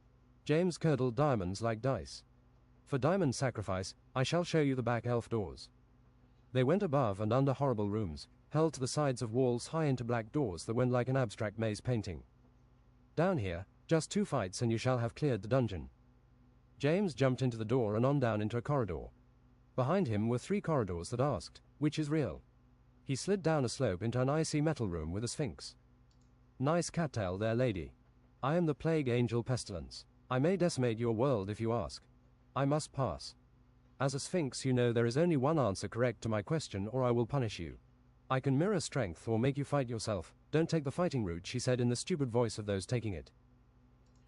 James curdled diamonds like dice. "For diamond sacrifice, I shall show you the back elf doors." They went above and under horrible rooms, held to the sides of walls high into black doors that went like an abstract maze painting. "Down here, just 2 fights and you shall have cleared the dungeon." James jumped into the door and on down into a corridor. Behind him were 3 corridors that asked, "Which is real?" He slid down a slope into an icy metal room with a sphinx. "Nice cattail there, lady. I am the Plague Angel Pestilence. I may decimate your world if you ask. I must pass. As a sphinx, you know there is only one answer correct to my question, or I will punish you. I can mirror strength or make you fight yourself. Don't take the fighting route," she said in the stupid voice of those taking it.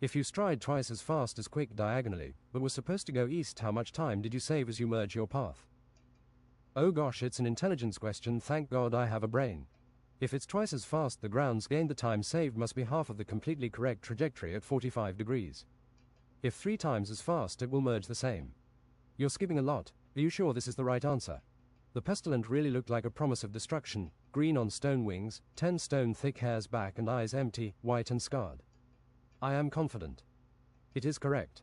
"If you stride twice as fast as quick diagonally, but were supposed to go east, how much time did you save as you merge your path?" "Oh gosh, it's an intelligence question, thank God I have a brain. If it's twice as fast, the grounds gained, the time saved must be half of the completely correct trajectory at 45 degrees. If 3 times as fast, it will merge the same. You're skipping a lot. Are you sure this is the right answer?" The pestilent really looked like a promise of destruction, green on stone wings, 10 stone thick hairs back and eyes empty, white and scarred. "I am confident. It is correct.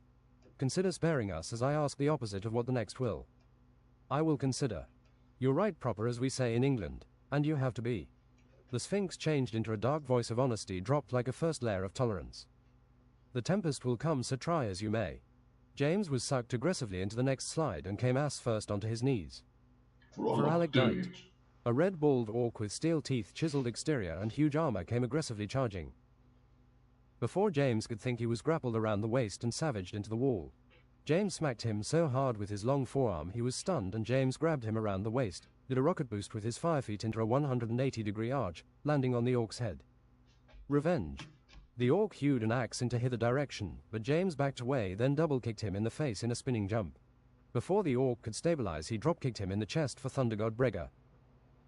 Consider sparing us as I ask the opposite of what the next will." "I will consider. You're right, proper as we say in England, and you have to be." The Sphinx changed into a dark voice of honesty, dropped like a first layer of tolerance. "The tempest will come, so try as you may." James was sucked aggressively into the next slide and came ass first onto his knees. For Alec Dite. A red bald orc with steel teeth, chiseled exterior and huge armor came aggressively charging. Before James could think, he was grappled around the waist and savaged into the wall. James smacked him so hard with his long forearm he was stunned, and James grabbed him around the waist, did a rocket boost with his 5 feet into a 180-degree arch, landing on the orc's head. Revenge. The orc hewed an axe into hither direction, but James backed away, then double-kicked him in the face in a spinning jump. Before the orc could stabilize, he drop-kicked him in the chest for Thunder God Brega.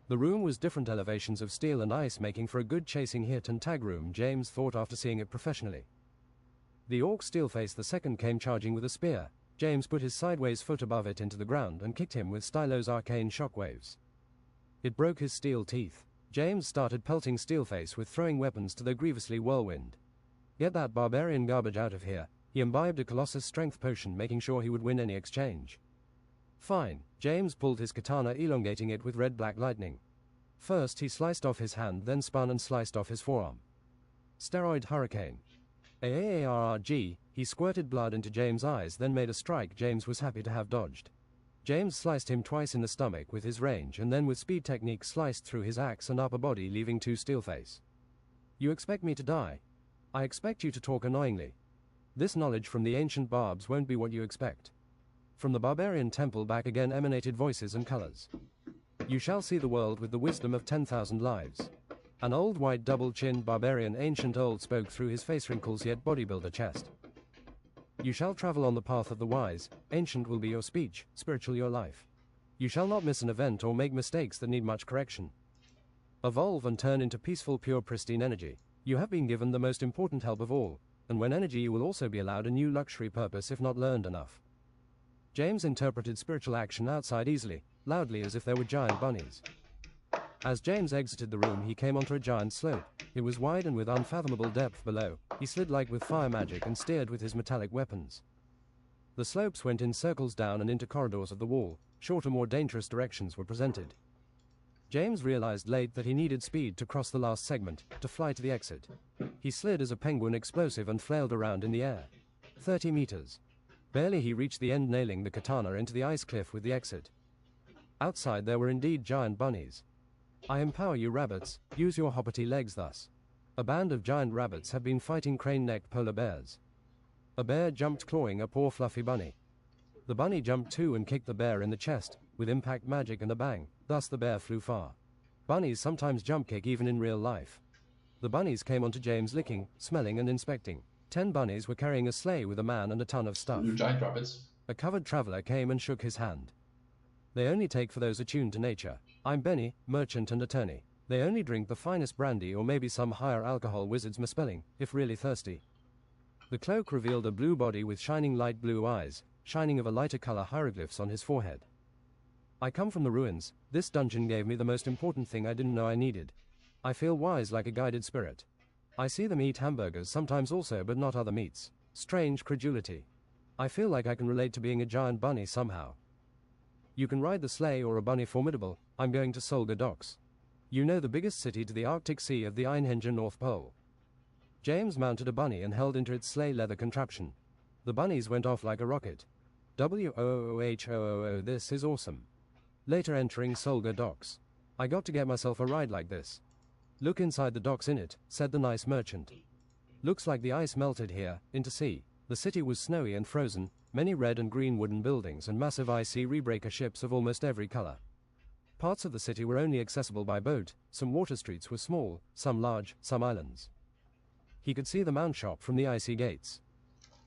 The room was different elevations of steel and ice, making for a good chasing hit and tag room, James thought after seeing it professionally. The orc Steelface II came charging with a spear. James put his sideways foot above it into the ground and kicked him with Stylo's arcane shockwaves. It broke his steel teeth. James started pelting Steelface with throwing weapons to the grievously whirlwind. "Get that barbarian garbage out of here." He imbibed a Colossus strength potion, making sure he would win any exchange. "Fine." James pulled his katana, elongating it with red-black lightning. First he sliced off his hand, then spun and sliced off his forearm. Steroid Hurricane. AARRG, he squirted blood into James' eyes, then made a strike James was happy to have dodged. James sliced him twice in the stomach with his range, and then with speed technique sliced through his axe and upper body, leaving 2 Steelface. "You expect me to die? I expect you to talk annoyingly. This knowledge from the ancient barbs won't be what you expect." From the barbarian temple back again emanated voices and colors. "You shall see the world with the wisdom of 10,000 lives." An old white double-chinned barbarian, ancient old, spoke through his face wrinkles yet bodybuilder chest. "You shall travel on the path of the wise. Ancient will be your speech, spiritual your life. You shall not miss an event or make mistakes that need much correction. Evolve and turn into peaceful, pure, pristine energy. You have been given the most important help of all, and when energy, you will also be allowed a new luxury purpose if not learned enough." James interpreted spiritual action outside easily, loudly, as if there were giant bunnies. As James exited the room, he came onto a giant slope. It was wide and with unfathomable depth below. He slid like with fire magic and steered with his metallic weapons. The slopes went in circles down and into corridors of the wall. Shorter, more dangerous directions were presented. James realized late that he needed speed to cross the last segment, to fly to the exit. He slid as a penguin, explosive, and flailed around in the air. 30 meters. Barely he reached the end, nailing the katana into the ice cliff with the exit. Outside there were indeed giant bunnies. "I empower you, rabbits. Use your hoppity legs thus." A band of giant rabbits had been fighting crane-necked polar bears. A bear jumped, clawing a poor fluffy bunny. The bunny jumped too and kicked the bear in the chest, with impact magic and a bang, thus the bear flew far. Bunnies sometimes jump kick even in real life. The bunnies came onto James, licking, smelling and inspecting. 10 bunnies were carrying a sleigh with a man and a ton of stuff. Giant rabbits. A covered traveler came and shook his hand. They only take for those attuned to nature. I'm Benny, merchant and attorney. They only drink the finest brandy or maybe some higher alcohol, wizard's misspelling, if really thirsty. The cloak revealed a blue body with shining light blue eyes, shining of a lighter color, hieroglyphs on his forehead. I come from the ruins. This dungeon gave me the most important thing I didn't know I needed. I feel wise like a guided spirit. I see them eat hamburgers sometimes also, but not other meats. Strange credulity. I feel like I can relate to being a giant bunny somehow. You can ride the sleigh or a bunny formidable. I'm going to Solga Docks. You know, the biggest city to the Arctic Sea of the Einhenja North Pole. James mounted a bunny and held into its sleigh leather contraption. The bunnies went off like a rocket. WOOHOOO, this is awesome. Later entering Solga Docks. I got to get myself a ride like this. Look inside the docks in it, said the nice merchant. Looks like the ice melted here, into sea. The city was snowy and frozen, many red and green wooden buildings and massive icy rebreaker ships of almost every color. Parts of the city were only accessible by boat, some water streets were small, some large, some islands. He could see the mount shop from the icy gates.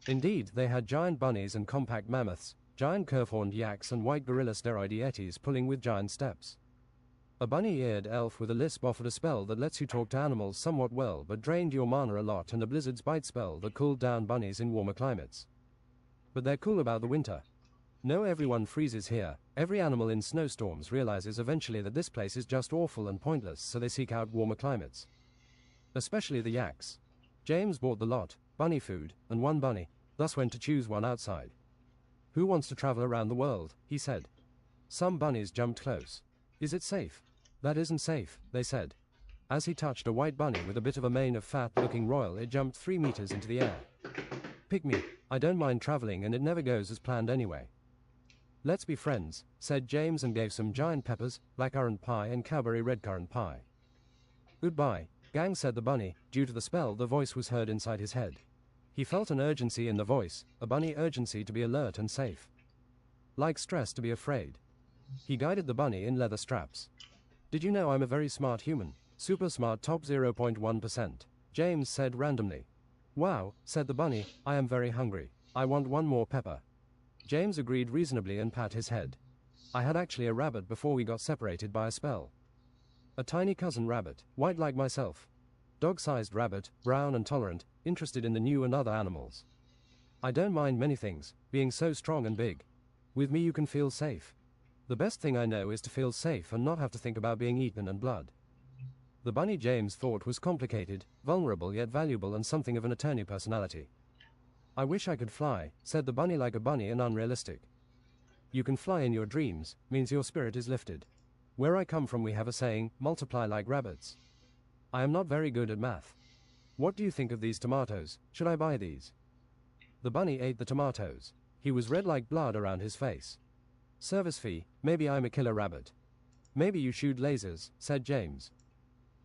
Indeed, they had giant bunnies and compact mammoths, giant curve-horned yaks and white gorilla steroid yetis pulling with giant steps. A bunny-eared elf with a lisp offered a spell that lets you talk to animals somewhat well but drained your mana a lot, and a blizzard's bite spell that cooled down bunnies in warmer climates. But they're cool about the winter. No, everyone freezes here. Every animal in snowstorms realizes eventually that this place is just awful and pointless, so they seek out warmer climates. Especially the yaks. James bought the lot, bunny food, and one bunny, thus went to choose one outside. Who wants to travel around the world, he said. Some bunnies jumped close. Is it safe? That isn't safe, they said. As he touched a white bunny with a bit of a mane of fat looking royal, it jumped 3 meters into the air. Pick me, I don't mind traveling and it never goes as planned anyway. Let's be friends, said James and gave some giant peppers, blackcurrant pie and cowberry redcurrant pie. Goodbye, gang, said the bunny. Due to the spell, the voice was heard inside his head. He felt an urgency in the voice, a bunny urgency to be alert and safe. Like stress to be afraid. He guided the bunny in leather straps. Did you know I'm a very smart human? Super smart, top 0.1%. James said randomly. Wow, said the bunny, I am very hungry. I want one more pepper. James agreed reasonably and pat his head. I had actually a rabbit before we got separated by a spell. A tiny cousin rabbit, white like myself. Dog-sized rabbit, brown and tolerant, interested in the new and other animals. I don't mind many things, being so strong and big. With me you can feel safe. The best thing I know is to feel safe and not have to think about being eaten and blood. The bunny James thought was complicated, vulnerable yet valuable, and something of an attorney personality. I wish I could fly, said the bunny, like a bunny and unrealistic. You can fly in your dreams, means your spirit is lifted. Where I come from we have a saying, multiply like rabbits. I am not very good at math. What do you think of these tomatoes? Should I buy these? The bunny ate the tomatoes. He was red like blood around his face. Service fee, maybe I'm a killer rabbit. Maybe you shoot lasers, said James.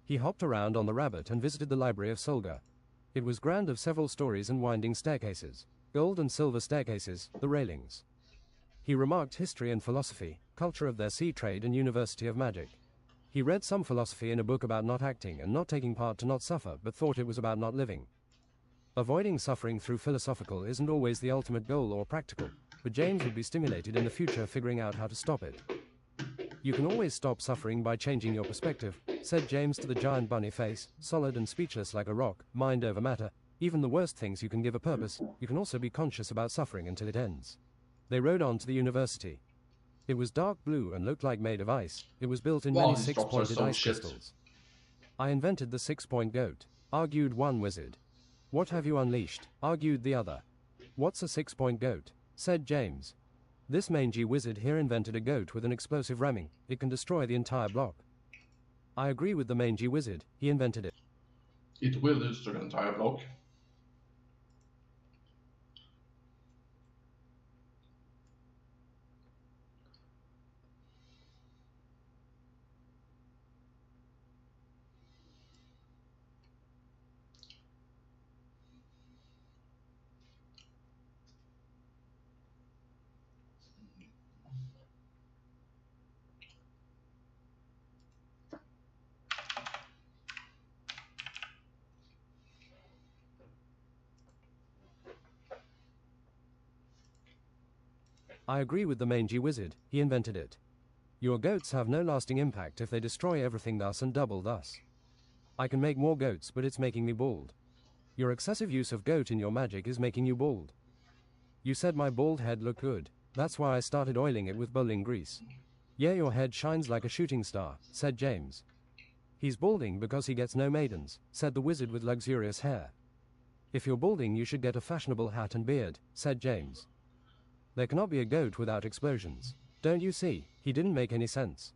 He hopped around on the rabbit and visited the library of Solga. It was grand, of several stories and winding staircases. Gold and silver staircases, the railings. He remarked history and philosophy, culture of their sea trade and University of Magic. He read some philosophy in a book about not acting and not taking part to not suffer, but thought it was about not living. Avoiding suffering through philosophical isn't always the ultimate goal or practical, but James would be stimulated in the future figuring out how to stop it. You can always stop suffering by changing your perspective, said James to the giant bunny face, solid and speechless like a rock, mind over matter. Even the worst things you can give a purpose. You can also be conscious about suffering until it ends. They rode on to the university. It was dark blue and looked like made of ice. It was built in many six-pointed ice crystals. I invented the 6-point goat, argued one wizard. What have you unleashed? Argued the other. What's a 6-point goat? Said James. This mangy wizard here invented a goat with an explosive ramming. It can destroy the entire block. I agree with the mangy wizard. He invented it. It will destroy the entire block. I agree with the mangy wizard, he invented it. Your goats have no lasting impact if they destroy everything thus and double thus. I can make more goats, but it's making me bald. Your excessive use of goat in your magic is making you bald. You said my bald head looked good, that's why I started oiling it with bowling grease. Yeah, your head shines like a shooting star, said James. He's balding because he gets no maidens, said the wizard with luxurious hair. If you're balding you should get a fashionable hat and beard, said James. There cannot be a goat without explosions. Don't you see, he didn't make any sense.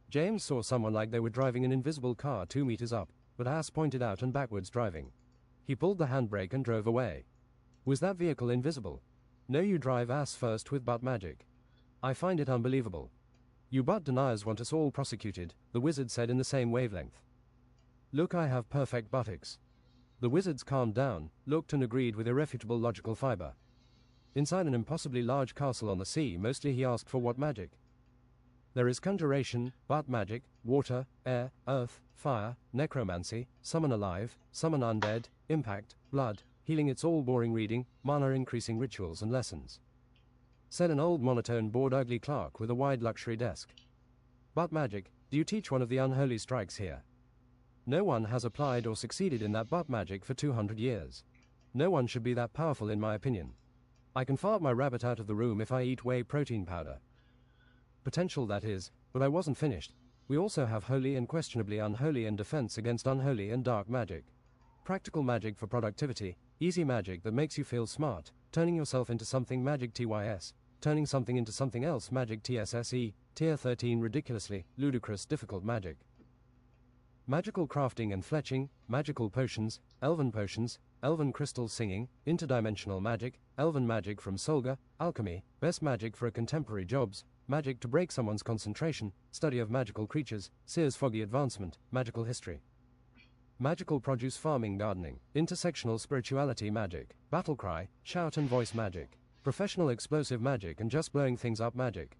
James saw someone like they were driving an invisible car 2 meters up, but ass pointed out and backwards driving. He pulled the handbrake and drove away. Was that vehicle invisible? No, you drive ass first with butt magic. I find it unbelievable. You butt deniers want us all prosecuted, the wizard said in the same wavelength. Look, I have perfect buttocks. The wizards calmed down, looked and agreed with irrefutable logical fiber. Inside an impossibly large castle on the sea, mostly he asked for what magic? There is conjuration, butt magic, water, air, earth, fire, necromancy, summon alive, summon undead, impact, blood, healing. It's all boring reading, mana increasing rituals and lessons. Said an old monotone bored ugly clerk with a wide luxury desk. Butt magic, do you teach one of the unholy strikes here? No one has applied or succeeded in that butt magic for 200 years. No one should be that powerful in my opinion. I can fart my rabbit out of the room if I eat whey protein powder. Potential, that is, but I wasn't finished. We also have holy and questionably unholy and defense against unholy and dark magic. Practical magic for productivity, easy magic that makes you feel smart, turning yourself into something magic TYS, turning something into something else magic TSSE, tier 13 ridiculously, ludicrous difficult magic. Magical crafting and fletching, magical potions, elven crystal singing, interdimensional magic, elven magic from Solga, alchemy, best magic for a contemporary jobs, magic to break someone's concentration, study of magical creatures, Sears foggy advancement, magical history. Magical produce farming gardening, intersectional spirituality magic, battle cry, shout and voice magic, professional explosive magic and just blowing things up magic.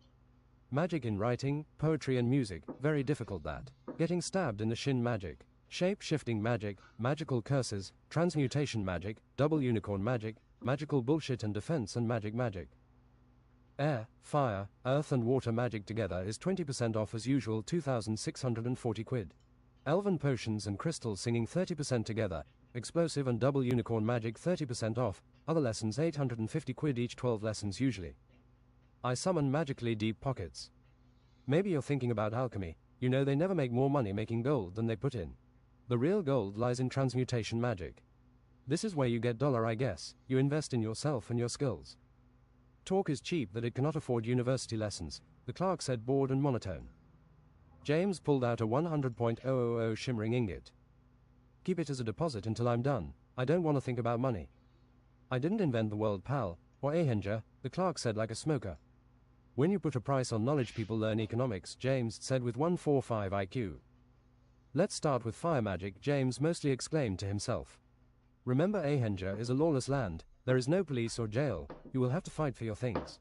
Magic in writing, poetry and music, very difficult that. Getting stabbed in the shin magic. Shape-shifting magic, magical curses, transmutation magic, double unicorn magic, magical bullshit and defense and magic. Air, fire, earth and water magic together is 20% off as usual, 2,640 quid. Elven potions and crystal singing 30% together, explosive and double unicorn magic 30% off, other lessons 850 quid each, 12 lessons usually. I summon magically deep pockets. Maybe you're thinking about alchemy, you know they never make more money making gold than they put in. The real gold lies in transmutation magic. This is where you get dollar, I guess, you invest in yourself and your skills. Talk is cheap that it cannot afford university lessons, the clerk said, bored and monotone. James pulled out a 100.000 shimmering ingot. Keep it as a deposit until I'm done, I don't want to think about money. I didn't invent the world, pal, or Ahenger, the clerk said like a smoker. When you put a price on knowledge people learn economics, James said with 145 IQ. Let's start with fire magic, James mostly exclaimed to himself. Remember, Ahenger is a lawless land, there is no police or jail, you will have to fight for your things.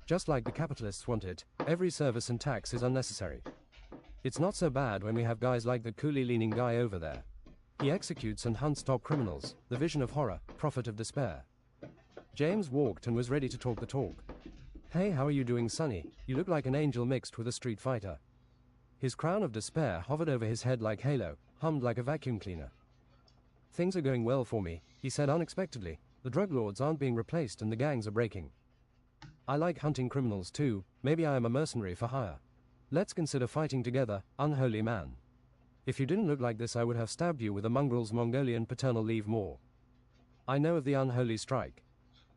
Just like the capitalists want it, every service and tax is unnecessary. It's not so bad when we have guys like the coolie-leaning guy over there. He executes and hunts top criminals, the vision of horror, prophet of despair. James walked and was ready to talk the talk. Hey, how are you doing, Sonny? You look like an angel mixed with a street fighter. His crown of despair hovered over his head like halo, hummed like a vacuum cleaner. Things are going well for me, he said unexpectedly. The drug lords aren't being replaced and the gangs are breaking. I like hunting criminals too, maybe I am a mercenary for hire. Let's consider fighting together, unholy man. If you didn't look like this I would have stabbed you with a mongrel's Mongolian paternal leave more. I know of the unholy strike.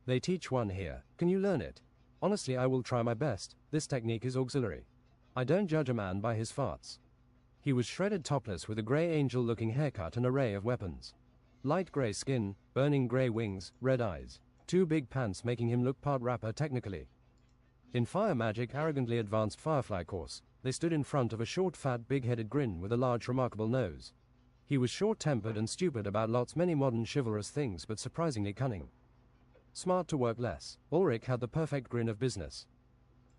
They teach one here, can you learn it? Honestly, I will try my best, this technique is auxiliary. I don't judge a man by his farts. He was shredded topless with a grey angel-looking haircut and array of weapons. Light grey skin, burning grey wings, red eyes. 2 big pants making him look part rapper technically. In fire magic arrogantly advanced firefly course, they stood in front of a short fat big-headed grin with a large remarkable nose. He was short-tempered and stupid about lots many modern chivalrous things but surprisingly cunning. Smart to work less, Ulrich had the perfect grin of business.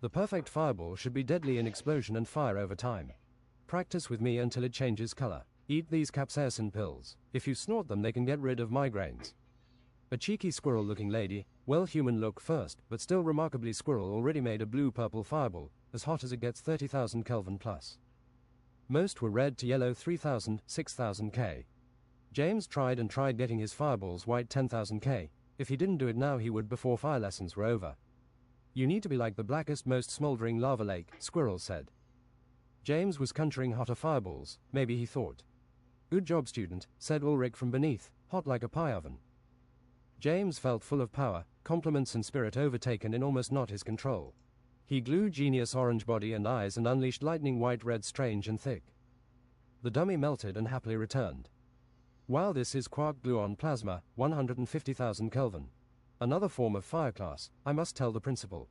The perfect fireball should be deadly in explosion and fire over time. Practice with me until it changes color. Eat these capsaicin pills. If you snort them they can get rid of migraines. A cheeky squirrel-looking lady, well human look first, but still remarkably squirrel, already made a blue-purple fireball, as hot as it gets 30,000 Kelvin plus. Most were red to yellow 3000, 6000 K. James tried and tried getting his fireballs white 10,000 K. If he didn't do it now he would before fire lessons were over. You need to be like the blackest, most smoldering lava lake, Squirrel said. James was conjuring hotter fireballs, maybe he thought. Good job, student, said Ulrich from beneath, hot like a pie oven. James felt full of power, compliments and spirit overtaken in almost not his control. He glued genius orange body and eyes and unleashed lightning white red strange and thick. The dummy melted and happily returned. Wow, this is quark gluon plasma, 150,000 Kelvin. Another form of fire class, I must tell the principal.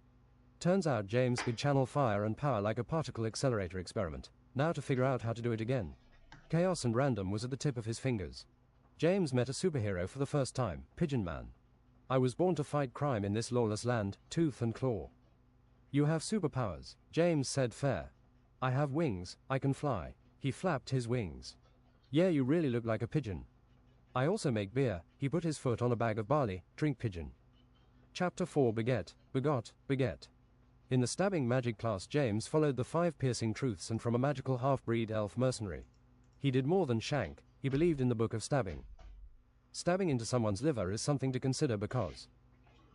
Turns out James could channel fire and power like a particle accelerator experiment. Now to figure out how to do it again. Chaos and random was at the tip of his fingers. James met a superhero for the first time, Pigeon Man. I was born to fight crime in this lawless land, tooth and claw. You have superpowers, James said fair. I have wings, I can fly. He flapped his wings. Yeah, you really look like a pigeon. I also make beer. He put his foot on a bag of barley, drink pigeon. Chapter 4 Beget, Begot, Beget. In the stabbing magic class James followed the 5 piercing truths and from a magical half-breed elf mercenary. He did more than shank, he believed in the book of stabbing. Stabbing into someone's liver is something to consider because...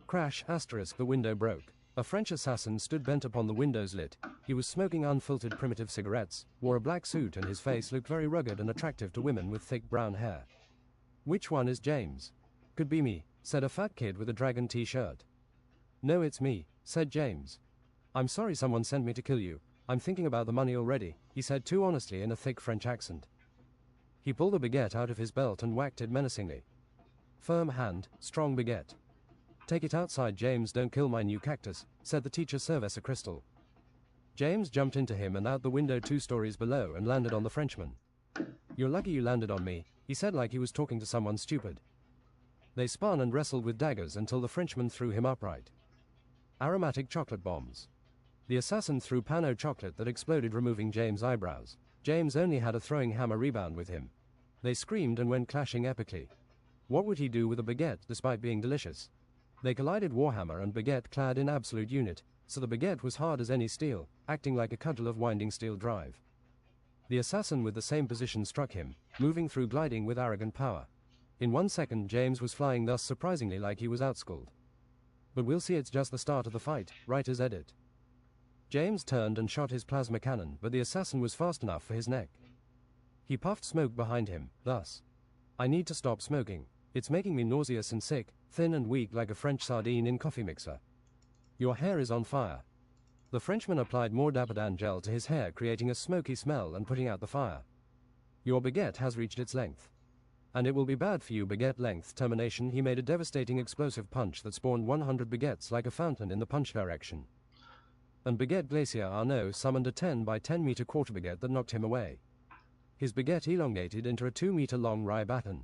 Crash, asterisk, the window broke. A French assassin stood bent upon the window's lit. He was smoking unfiltered primitive cigarettes, wore a black suit and his face looked very rugged and attractive to women with thick brown hair. Which one is James? Could be me, said a fat kid with a dragon t-shirt. No, it's me, said James. I'm sorry someone sent me to kill you. I'm thinking about the money already, he said too honestly in a thick French accent. He pulled a baguette out of his belt and whacked it menacingly. Firm hand, strong baguette. Take it outside, James, don't kill my new cactus, said the teacher Cerveza Crystal. James jumped into him and out the window 2 stories below and landed on the Frenchman. You're lucky you landed on me, he said like he was talking to someone stupid. They spun and wrestled with daggers until the Frenchman threw him upright. Aromatic chocolate bombs. The assassin threw pano chocolate that exploded, removing James' eyebrows. James only had a throwing hammer rebound with him. They screamed and went clashing epically. What would he do with a baguette despite being delicious? They collided, Warhammer and baguette clad in absolute unit, so the baguette was hard as any steel, acting like a cudgel of winding steel drive. The assassin with the same position struck him, moving through gliding with arrogant power. In 1 second James was flying, thus surprisingly like he was outschooled. But we'll see, it's just the start of the fight, writer's edit. James turned and shot his plasma cannon, but the assassin was fast enough for his neck. He puffed smoke behind him, thus. I need to stop smoking. It's making me nauseous and sick, thin and weak like a French sardine in coffee mixer. Your hair is on fire. The Frenchman applied more Dapadan gel to his hair, creating a smoky smell and putting out the fire. Your baguette has reached its length. And it will be bad for you, baguette length termination. He made a devastating explosive punch that spawned 100 baguettes like a fountain in the punch direction. And Baguette Glacier Arnaud summoned a 10 by 10 meter quarter baguette that knocked him away. His baguette elongated into a 2 meter long rye baton.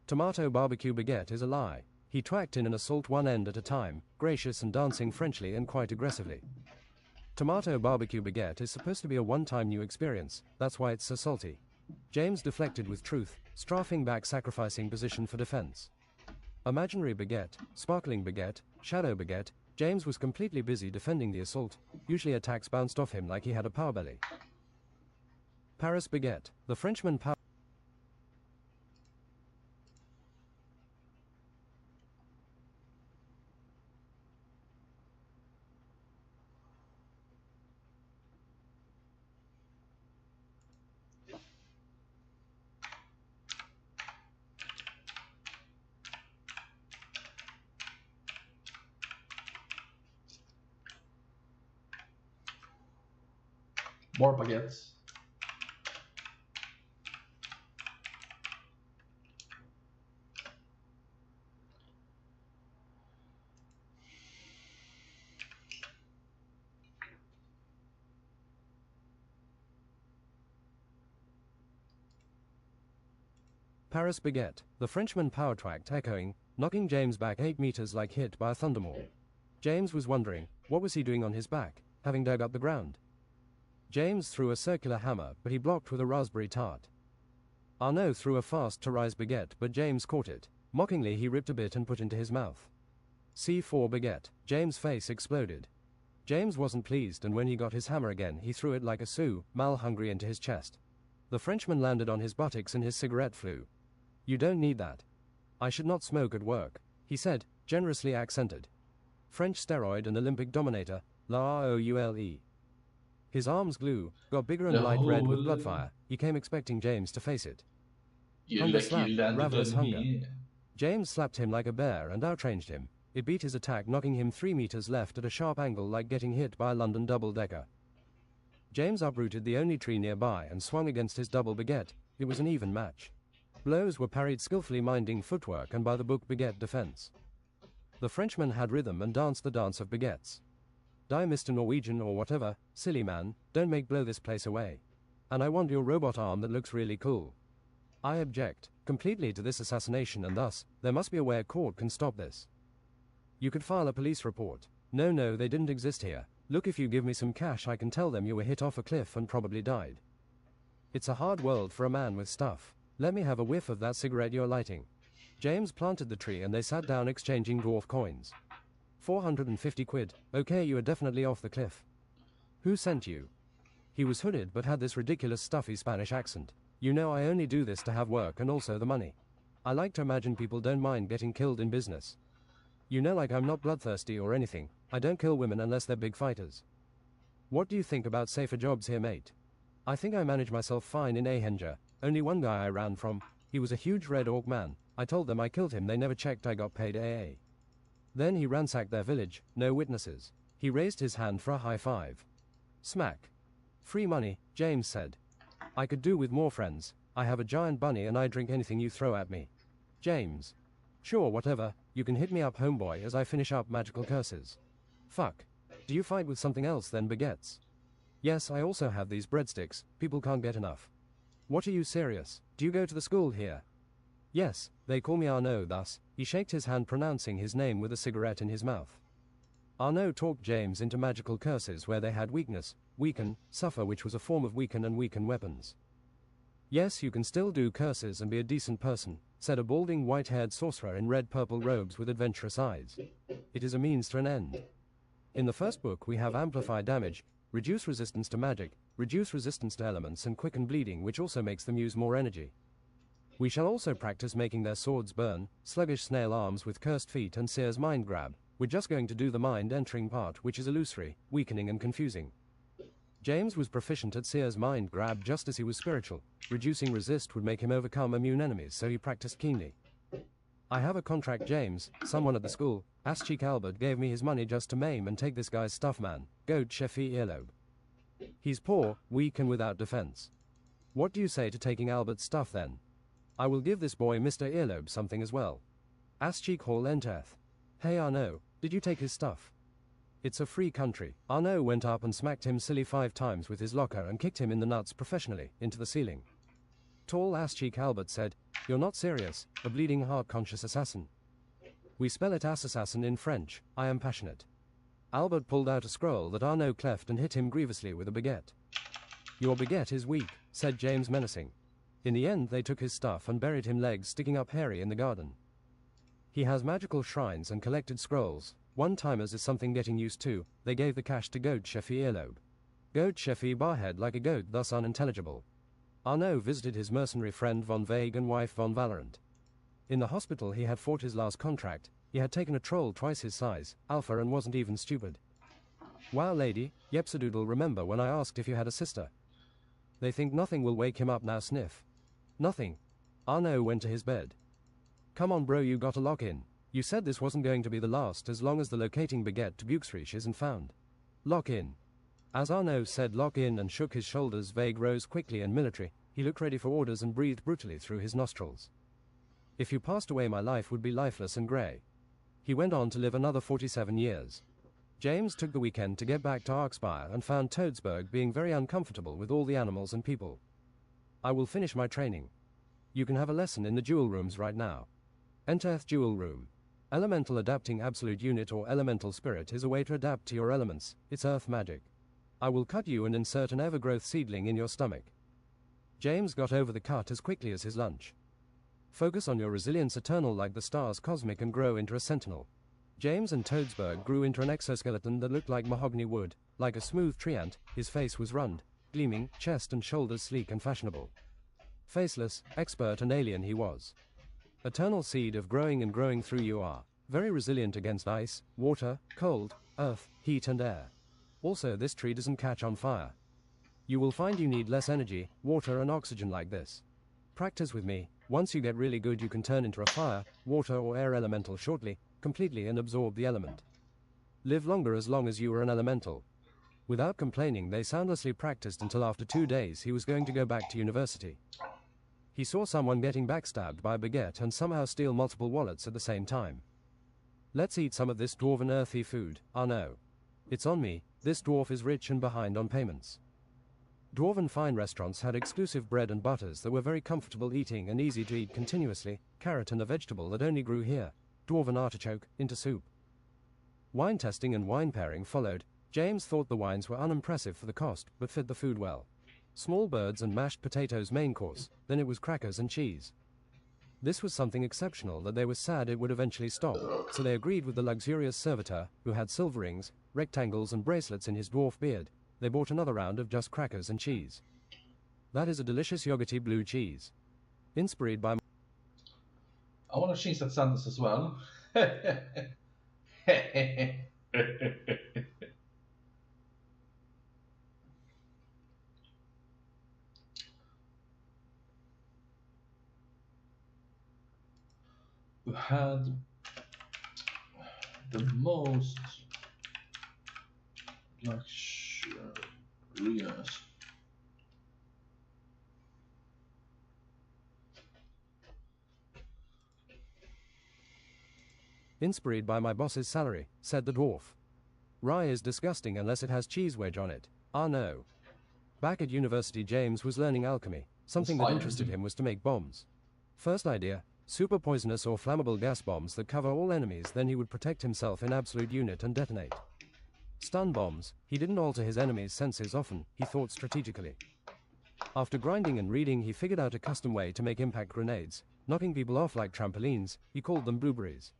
Tomato barbecue baguette is a lie. He twacked in an assault, one end at a time, gracious and dancing Frenchly and quite aggressively. Tomato barbecue baguette is supposed to be a one-time new experience, that's why it's so salty. James deflected with truth, strafing back, sacrificing position for defense. Imaginary baguette, sparkling baguette, shadow baguette. James was completely busy defending the assault. Usually attacks bounced off him like he had a power belly. Paris baguette. The Frenchman power. More baguettes. Paris baguette. The Frenchman power twacked, echoing, knocking James back 8 meters like hit by a thundermaul. James was wondering, what was he doing on his back, having dug up the ground? James threw a circular hammer, but he blocked with a raspberry tart. Arnaud threw a fast to rise baguette, but James caught it. Mockingly he ripped a bit and put into his mouth. C4 baguette. James' face exploded. James wasn't pleased, and when he got his hammer again he threw it like a Sioux, mal-hungry, into his chest. The Frenchman landed on his buttocks and his cigarette flew. You don't need that. I should not smoke at work, he said, generously accented. French steroid and Olympic dominator, la roule. His arms got bigger and light red with bloodfire. He came expecting James to face it. Hunger slap, ravenous hunger. James slapped him like a bear and outranged him. It beat his attack, knocking him 3 meters left at a sharp angle like getting hit by a London double-decker. James uprooted the only tree nearby and swung against his double baguette. It was an even match. Blows were parried skillfully, minding footwork and by-the-book baguette defense. The Frenchman had rhythm and danced the dance of baguettes. Die, Mr. Norwegian or whatever, silly man, don't make blow this place away. And I want your robot arm that looks really cool. I object completely to this assassination, and thus, there must be a way a court can stop this. You could file a police report. No, they didn't exist here. Look, if you give me some cash I can tell them you were hit off a cliff and probably died. It's a hard world for a man with stuff. Let me have a whiff of that cigarette you're lighting. James planted the tree and they sat down exchanging dwarf coins. 450 quid. Okay, you are definitely off the cliff. Who sent you? He was hooded but had this ridiculous stuffy Spanish accent. You know, I only do this to have work and also the money. I like to imagine people don't mind getting killed in business. You know, like, I'm not bloodthirsty or anything. I don't kill women unless they're big fighters. What do you think about safer jobs here, mate? I think I manage myself fine in Ahenja. Only one guy I ran from. He was a huge Red Orc man. I told them I killed him, they never checked I got paid AA. Then he ransacked their village, no witnesses. He raised his hand for a high five. Smack. Free money, James said. I could do with more friends. I have a giant bunny and I drink anything you throw at me. James. Sure, whatever. You can hit me up, homeboy, as I finish up magical curses. Fuck. Do you fight with something else than baguettes? Yes, I also have these breadsticks. People can't get enough. What, are you serious? Do you go to the school here? Yes, they call me Arnaud, thus. He shaked his hand, pronouncing his name with a cigarette in his mouth. Arnaud talked James into magical curses where they had weakness, weaken, suffer, which was a form of weaken, and weaken weapons. Yes, you can still do curses and be a decent person, said a balding white-haired sorcerer in red-purple robes with adventurous eyes. It is a means to an end. In the first book we have amplify damage, reduce resistance to magic, reduce resistance to elements, and quicken bleeding, which also makes them use more energy. We shall also practice making their swords burn, sluggish snail arms with cursed feet, and Seer's mind grab. We're just going to do the mind entering part, which is illusory, weakening, and confusing. James was proficient at Seer's mind grab just as he was spiritual. Reducing resist would make him overcome immune enemies, so he practiced keenly. I have a contract, James. Someone at the school, Ass-Cheek Albert, gave me his money just to maim and take this guy's stuff, man. Goat Sheffy Earlobe. He's poor, weak, and without defense. What do you say to taking Albert's stuff then? I will give this boy Mr. Earlobe something as well. Ass-Cheek Hall Enteth. Hey Arnaud, did you take his stuff? It's a free country. Arnaud went up and smacked him silly 5 times with his locker and kicked him in the nuts professionally, into the ceiling. Tall Ass-Cheek Albert said, You're not serious, a bleeding heart-conscious assassin. We spell it assassin in French. I am passionate. Albert pulled out a scroll that Arnaud cleft and hit him grievously with a baguette. Your baguette is weak, said James, menacing. In the end they took his stuff and buried him, legs sticking up hairy, in the garden. He has magical shrines and collected scrolls. One-timers is something getting used to. They gave the cash to Goat Sheffy Earlobe. Goat Sheffy barhead like a goat, thus unintelligible. Arnaud visited his mercenary friend Von Vague and wife Von Valorant. In the hospital he had fought his last contract. He had taken a troll twice his size, Alpha, and wasn't even stupid. Wow, lady, Yepsadoodle, remember when I asked if you had a sister? They think nothing will wake him up now, sniff. Nothing. Arnaud went to his bed. Come on bro, you gotta lock in. You said this wasn't going to be the last as long as the locating baguette to Buxrich isn't found. Lock in. As Arnaud said lock in and shook his shoulders, Vague rose quickly and military. He looked ready for orders and breathed brutally through his nostrils. If you passed away my life would be lifeless and grey. He went on to live another 47 years. James took the weekend to get back to Arkspire and found Toadsburg being very uncomfortable with all the animals and people. I will finish my training. You can have a lesson in the jewel rooms right now. Enteth Jewel Room. Elemental Adapting Absolute Unit or Elemental Spirit is a way to adapt to your elements. It's earth magic. I will cut you and insert an evergrowth seedling in your stomach. James got over the cut as quickly as his lunch. Focus on your resilience, eternal like the stars, cosmic, and grow into a sentinel. James and Toadsburg grew into an exoskeleton that looked like mahogany wood, like a smooth tree ant. His face was rund, gleaming, chest and shoulders sleek and fashionable. Faceless, expert and alien he was. Eternal seed of growing and growing through you are. Very resilient against ice, water, cold, earth, heat and air. Also, this tree doesn't catch on fire. You will find you need less energy, water and oxygen like this. Practice with me. Once you get really good, you can turn into a fire, water or air elemental shortly, completely, and absorb the element. Live longer as long as you are an elemental. Without complaining, they soundlessly practiced until after 2 days he was going to go back to university. He saw someone getting backstabbed by a baguette and somehow steal multiple wallets at the same time. Let's eat some of this dwarven earthy food. Ah no. It's on me, this dwarf is rich and behind on payments. Dwarven fine restaurants had exclusive bread and butters that were very comfortable eating and easy to eat continuously, carrot and a vegetable that only grew here, dwarven artichoke, into soup. Wine testing and wine pairing followed. James thought the wines were unimpressive for the cost, but fit the food well. Small birds and mashed potatoes main course, then it was crackers and cheese. This was something exceptional that they were sad it would eventually stop, so they agreed with the luxurious servitor, who had silver rings, rectangles and bracelets in his dwarf beard. They bought another round of just crackers and cheese. That is a delicious yogurty blue cheese. Inspired by... I want to change that sentence as well. Who had the most luxurious Inspired by my boss's salary, said the dwarf. Rye is disgusting unless it has cheese wedge on it. Ah no. Back at university, James was learning alchemy. Something that interested him was to make bombs. First idea, super poisonous or flammable gas bombs that cover all enemies, then he would protect himself in absolute unit and detonate. Stun bombs. He didn't alter his enemies' senses often, he thought strategically. After grinding and reading, he figured out a custom way to make impact grenades, knocking people off like trampolines. He called them blueberries.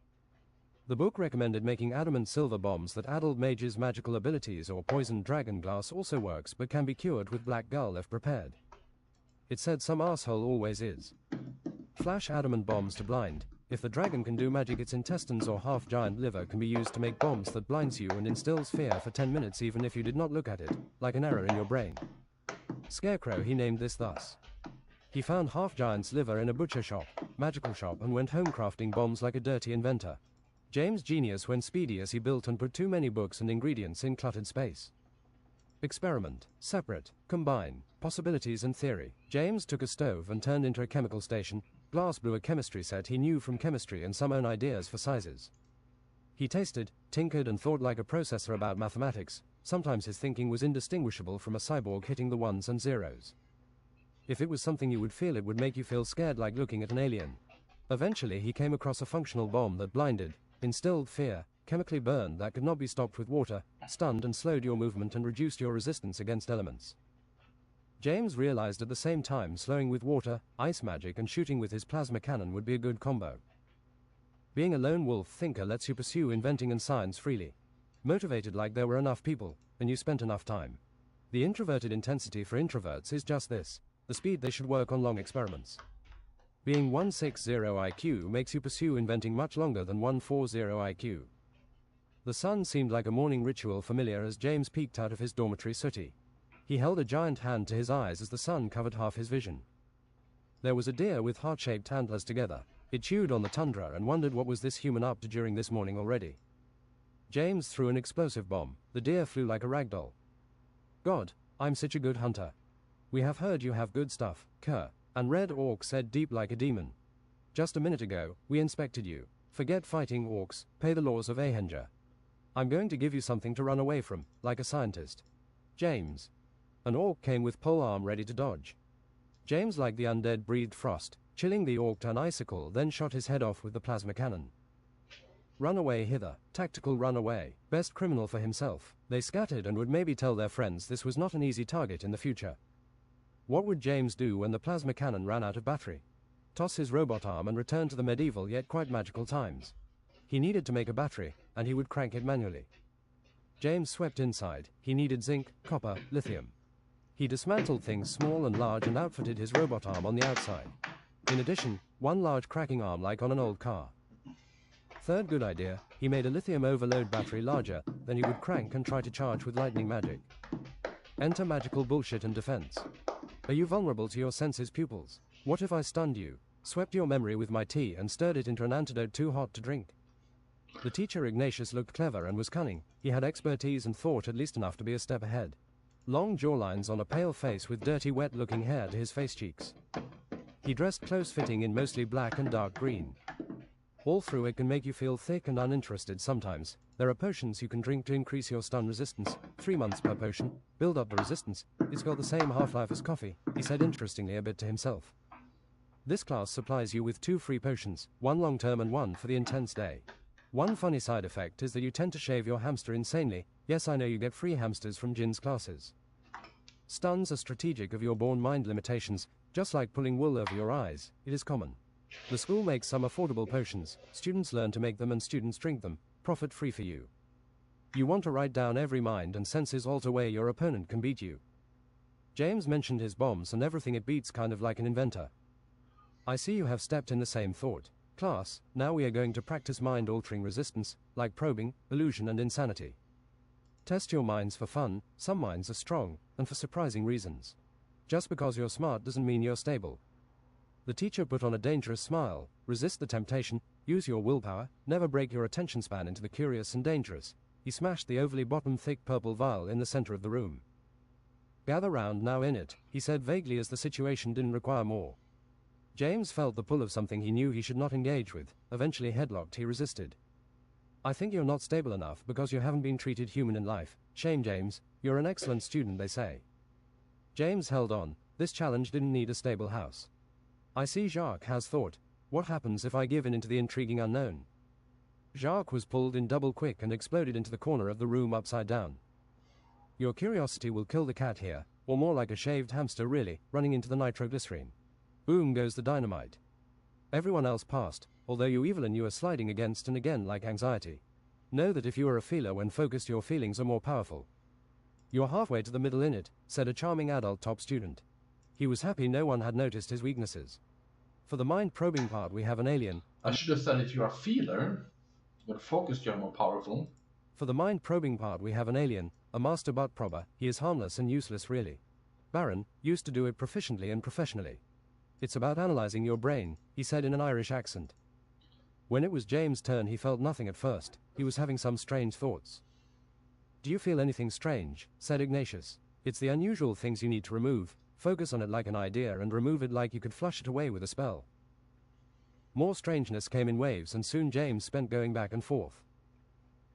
The book recommended making adamant silver bombs that addled mages' magical abilities, or poisoned dragon glass also works but can be cured with black gull if prepared. It said some asshole always is. Flash adamant bombs to blind. If the dragon can do magic, its intestines or half-giant liver can be used to make bombs that blinds you and instills fear for 10 minutes even if you did not look at it, like an error in your brain. Scarecrow, he named this thus. He found half-giant's liver in a butcher shop, magical shop, and went home crafting bombs like a dirty inventor. James' genius went speedy as he built and put too many books and ingredients in cluttered space. Experiment, separate, combine, possibilities and theory. James took a stove and turned into a chemical station. Glass blew a chemistry set he knew from chemistry and some own ideas for sizes. He tasted, tinkered and thought like a processor about mathematics. Sometimes his thinking was indistinguishable from a cyborg hitting the ones and zeros. If it was something you would feel, it would make you feel scared like looking at an alien. Eventually he came across a functional bomb that blinded, instilled fear, chemically burned, that could not be stopped with water, stunned and slowed your movement and reduced your resistance against elements. James realized at the same time slowing with water, ice magic and shooting with his plasma cannon would be a good combo. Being a lone wolf thinker lets you pursue inventing and science freely. Motivated like there were enough people, and you spent enough time. The introverted intensity for introverts is just this, the speed they should work on long experiments. Being 160 IQ makes you pursue inventing much longer than 140 IQ. The sun seemed like a morning ritual familiar as James peeked out of his dormitory sooty. He held a giant hand to his eyes as the sun covered half his vision. There was a deer with heart-shaped antlers together. It chewed on the tundra and wondered what was this human up to during this morning already. James threw an explosive bomb. The deer flew like a ragdoll. God, I'm such a good hunter. We have heard you have good stuff, Kerr. And Red Orc said deep like a demon. Just a minute ago, we inspected you. Forget fighting orcs, pay the laws of Ahenger. I'm going to give you something to run away from, like a scientist. James. An orc came with polearm ready to dodge. James, like the undead, breathed frost, chilling the orc to an icicle, then shot his head off with the plasma cannon. Run away hither, tactical run away, best criminal for himself. They scattered and would maybe tell their friends this was not an easy target in the future. What would James do when the plasma cannon ran out of battery? toss his robot arm and return to the medieval yet quite magical times. He needed to make a battery, and he would crank it manually. James swept inside. He needed zinc, copper, lithium. He dismantled things small and large and outfitted his robot arm on the outside. In addition, one large cracking arm like on an old car. Third good idea, he made a lithium overload battery larger, then he would crank and try to charge with lightning magic. Enter magical bullshit and defense. Are you vulnerable to your senses pupils? What if I stunned you, swept your memory with my tea and stirred it into an antidote too hot to drink? The teacher Ignatius looked clever and was cunning. He had expertise and thought at least enough to be a step ahead. Long jawlines on a pale face with dirty wet-looking hair to his face cheeks. He dressed close-fitting in mostly black and dark green. All through it can make you feel thick and uninterested sometimes. There are potions you can drink to increase your stun resistance. 3 months per potion. Build up the resistance. It's got the same half-life as coffee, he said interestingly a bit to himself. This class supplies you with 2 free potions, 1 long-term and 1 for the intense day. One funny side effect is that you tend to shave your hamster insanely. Yes, I know you get free hamsters from Jin's classes. Stuns are strategic of your born mind limitations, just like pulling wool over your eyes. It is common. The school makes some affordable potions. Students learn to make them and students drink them. Profit free for you. You want to write down every mind and senses alter way your opponent can beat you. James mentioned his bombs and everything it beats, kind of like an inventor. I see you have stepped in the same thought. Class, now we are going to practice mind-altering resistance, like probing, illusion and insanity. Test your minds for fun. Some minds are strong, and for surprising reasons. Just because you're smart doesn't mean you're stable. The teacher put on a dangerous smile. Resist the temptation, use your willpower, never break your attention span into the curious and dangerous. He smashed the overly bottom-thick purple vial in the center of the room. Gather round now in it, he said vaguely as the situation didn't require more. James felt the pull of something he knew he should not engage with. Eventually headlocked, he resisted. I think you're not stable enough because you haven't been treated human in life. Shame, James. You're an excellent student, they say. James held on. This challenge didn't need a stable house. I see Jacques has thought. What happens if I give in into the intriguing unknown? Jacques was pulled in double quick and exploded into the corner of the room upside down. Your curiosity will kill the cat here, or more like a shaved hamster really, running into the nitroglycerine. Boom goes the dynamite. Everyone else passed, although you Evelyn you are sliding against and again like anxiety. Know that if you are a feeler when focused your feelings are more powerful. You're halfway to the middle in it, said a charming adult top student. He was happy no one had noticed his weaknesses. For the mind-probing part we have an alien. I should have said if you're a feeler, when focused you're more powerful. For the mind-probing part we have an alien, a master butt probber. He is harmless and useless really. Baron, used to do it proficiently and professionally. It's about analyzing your brain, he said in an Irish accent. When it was James' turn he felt nothing at first. He was having some strange thoughts. Do you feel anything strange? Said Ignatius. It's the unusual things you need to remove. Focus on it like an idea and remove it like you could flush it away with a spell. More strangeness came in waves and soon James spent going back and forth.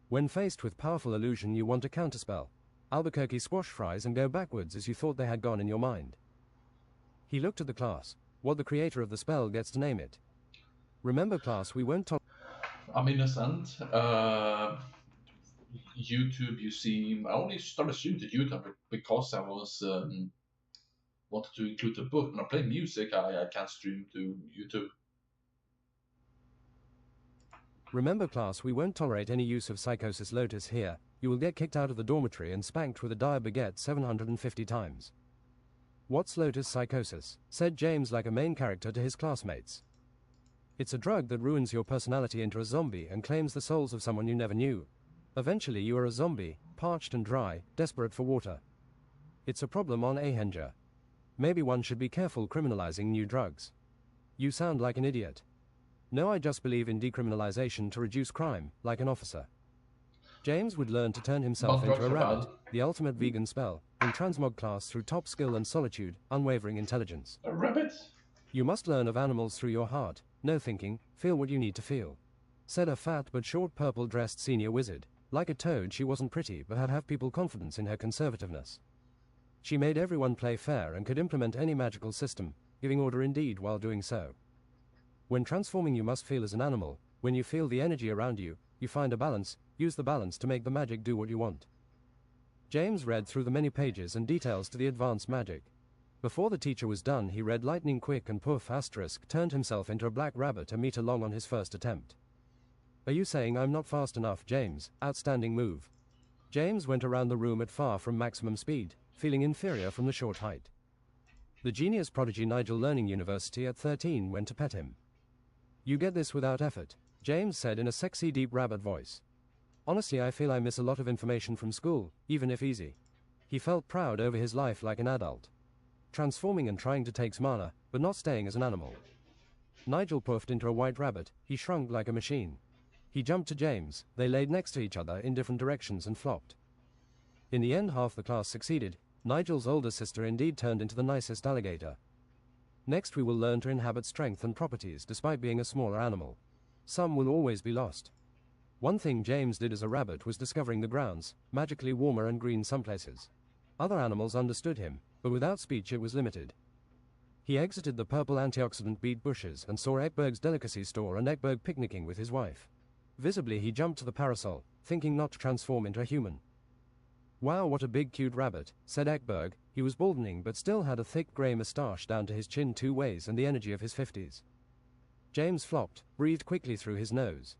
When faced with powerful illusion you want to counterspell. Albuquerque squash fries and go backwards as you thought they had gone in your mind. He looked at the class. What the creator of the spell gets to name it. Remember class, we won't talk. I'm innocent. YouTube, you see, I only started streaming to YouTube because I was wanted to include the book. When I play music, I can't stream to YouTube. Remember class, we won't tolerate any use of Psychosis Lotus here. You will get kicked out of the dormitory and spanked with a dire baguette 750 times. What's Lotus Psychosis? Said James like a main character to his classmates. It's a drug that ruins your personality into a zombie and claims the souls of someone you never knew. Eventually you are a zombie, parched and dry, desperate for water. It's a problem on Ahenger. Maybe one should be careful criminalizing new drugs. You sound like an idiot. No, I just believe in decriminalization to reduce crime, like an officer. James would learn to turn himself into a rabbit, the ultimate vegan spell, in transmog class through top skill and solitude, unwavering intelligence. A rabbit? You must learn of animals through your heart, no thinking, feel what you need to feel. Said a fat but short purple-dressed senior wizard. Like a toad she wasn't pretty but had people confidence in her conservativeness. She made everyone play fair and could implement any magical system, giving order indeed while doing so. When transforming you must feel as an animal. When you feel the energy around you, you find a balance, use the balance to make the magic do what you want. James read through the many pages and details to the advanced magic. Before the teacher was done, he read lightning quick and poof asterisk turned himself into a black rabbit a meter long on his first attempt. Are you saying I'm not fast enough, James? Outstanding move. James went around the room at far from maximum speed, feeling inferior from the short height. The genius prodigy Nigel Learning University at 13 went to pet him. You get this without effort, James said in a sexy deep rabbit voice. Honestly, I feel I miss a lot of information from school, even if easy. He felt proud over his life like an adult. Transforming and trying to take smana, but not staying as an animal. Nigel puffed into a white rabbit, he shrunk like a machine. He jumped to James, they laid next to each other in different directions and flopped. In the end, half the class succeeded. Nigel's older sister indeed turned into the nicest alligator. Next we will learn to inhabit strength and properties despite being a smaller animal. Some will always be lost. One thing James did as a rabbit was discovering the grounds, magically warmer and green some places. Other animals understood him, but without speech it was limited. He exited the purple antioxidant beet bushes and saw Ekberg's delicacy store and Ekberg picnicking with his wife. Visibly he jumped to the parasol, thinking not to transform into a human. Wow, what a big cute rabbit, said Ekberg. He was baldening but still had a thick grey moustache down to his chin 2 ways and the energy of his 50s. James flopped, breathed quickly through his nose.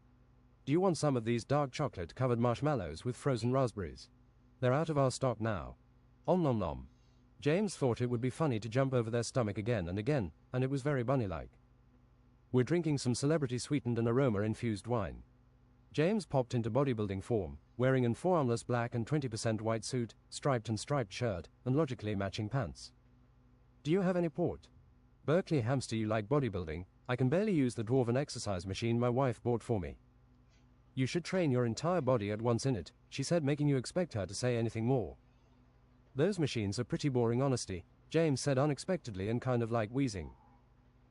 Do you want some of these dark chocolate-covered marshmallows with frozen raspberries? They're out of our stock now. Om nom nom. James thought it would be funny to jump over their stomach again, and it was very bunny-like. We're drinking some celebrity-sweetened and aroma-infused wine. James popped into bodybuilding form, wearing an forearmless black and 20% white suit, striped and striped shirt, and logically matching pants. Do you have any port? Berkeley hamster, you like bodybuilding? I can barely use the dwarven exercise machine my wife bought for me. You should train your entire body at once in it, she said, making you expect her to say anything more. Those machines are pretty boring, honesty, James said unexpectedly and kind of like wheezing.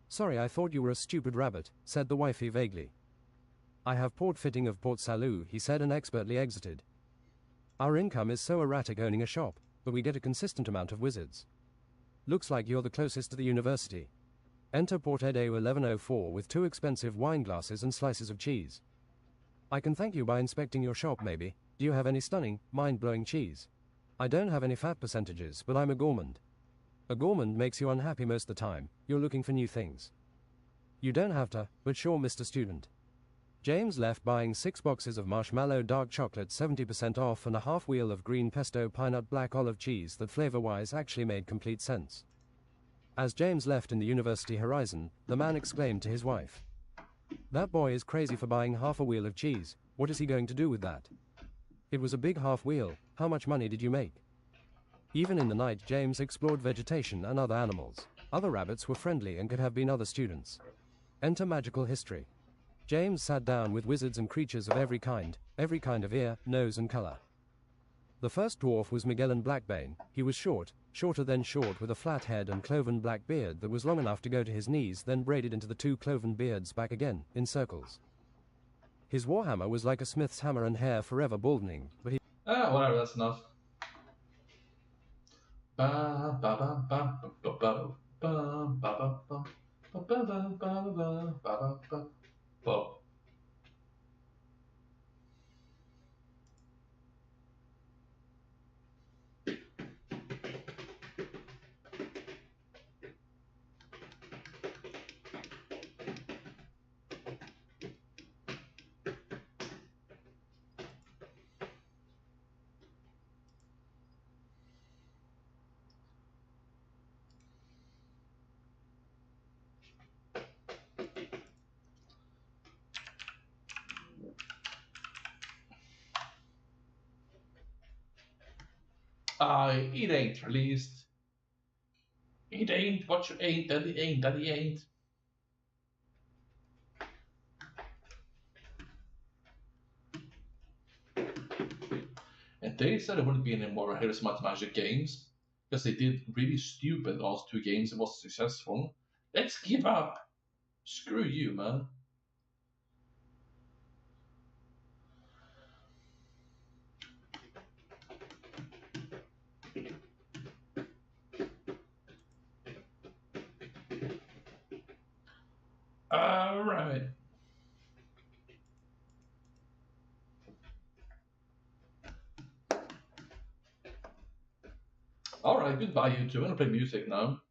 Sorry, I thought you were a stupid rabbit, said the wifey vaguely. I have port fitting of Port Salut, he said and expertly exited. Our income is so erratic owning a shop, but we get a consistent amount of wizards. Looks like you're the closest to the university. Enter Port Edo 1104 with 2 expensive wine glasses and slices of cheese. I can thank you by inspecting your shop maybe. Do you have any stunning, mind-blowing cheese? I don't have any fat percentages, but I'm a gourmand. A gourmand makes you unhappy most of the time. You're looking for new things. You don't have to, but sure, Mr. Student. James left buying 6 boxes of marshmallow dark chocolate 70% off and a half wheel of green pesto peanut black olive cheese that flavor-wise actually made complete sense. As James left in the university horizon, the man exclaimed to his wife, "That boy is crazy for buying half a wheel of cheese. What is he going to do with that?" It was a big half wheel. How much money did you make? Even in the night, James explored vegetation and other animals. Other rabbits were friendly and could have been other students. Enter magical history. James sat down with wizards and creatures of every kind of ear, nose and color. The first dwarf was Magellan Blackbane. He was short, shorter than short, with a flat head and cloven black beard that was long enough to go to his knees, then braided into the 2 cloven beards back again, in circles. His warhammer was like a smith's hammer and hair forever baldening, but he... whatever, that's enough. Ba ba ba ba ba ba ba ba ba ba ba ba ba ba ba ba ba. It ain't released. It ain't what you ain't, that it ain't, that it ain't. And they said it wouldn't be any more Heroes Might Magic games, because they did really stupid last 2 games and was successful. Let's give up. Screw you, man. Alright. Alright. Alright, goodbye, YouTube. I'm gonna play music now.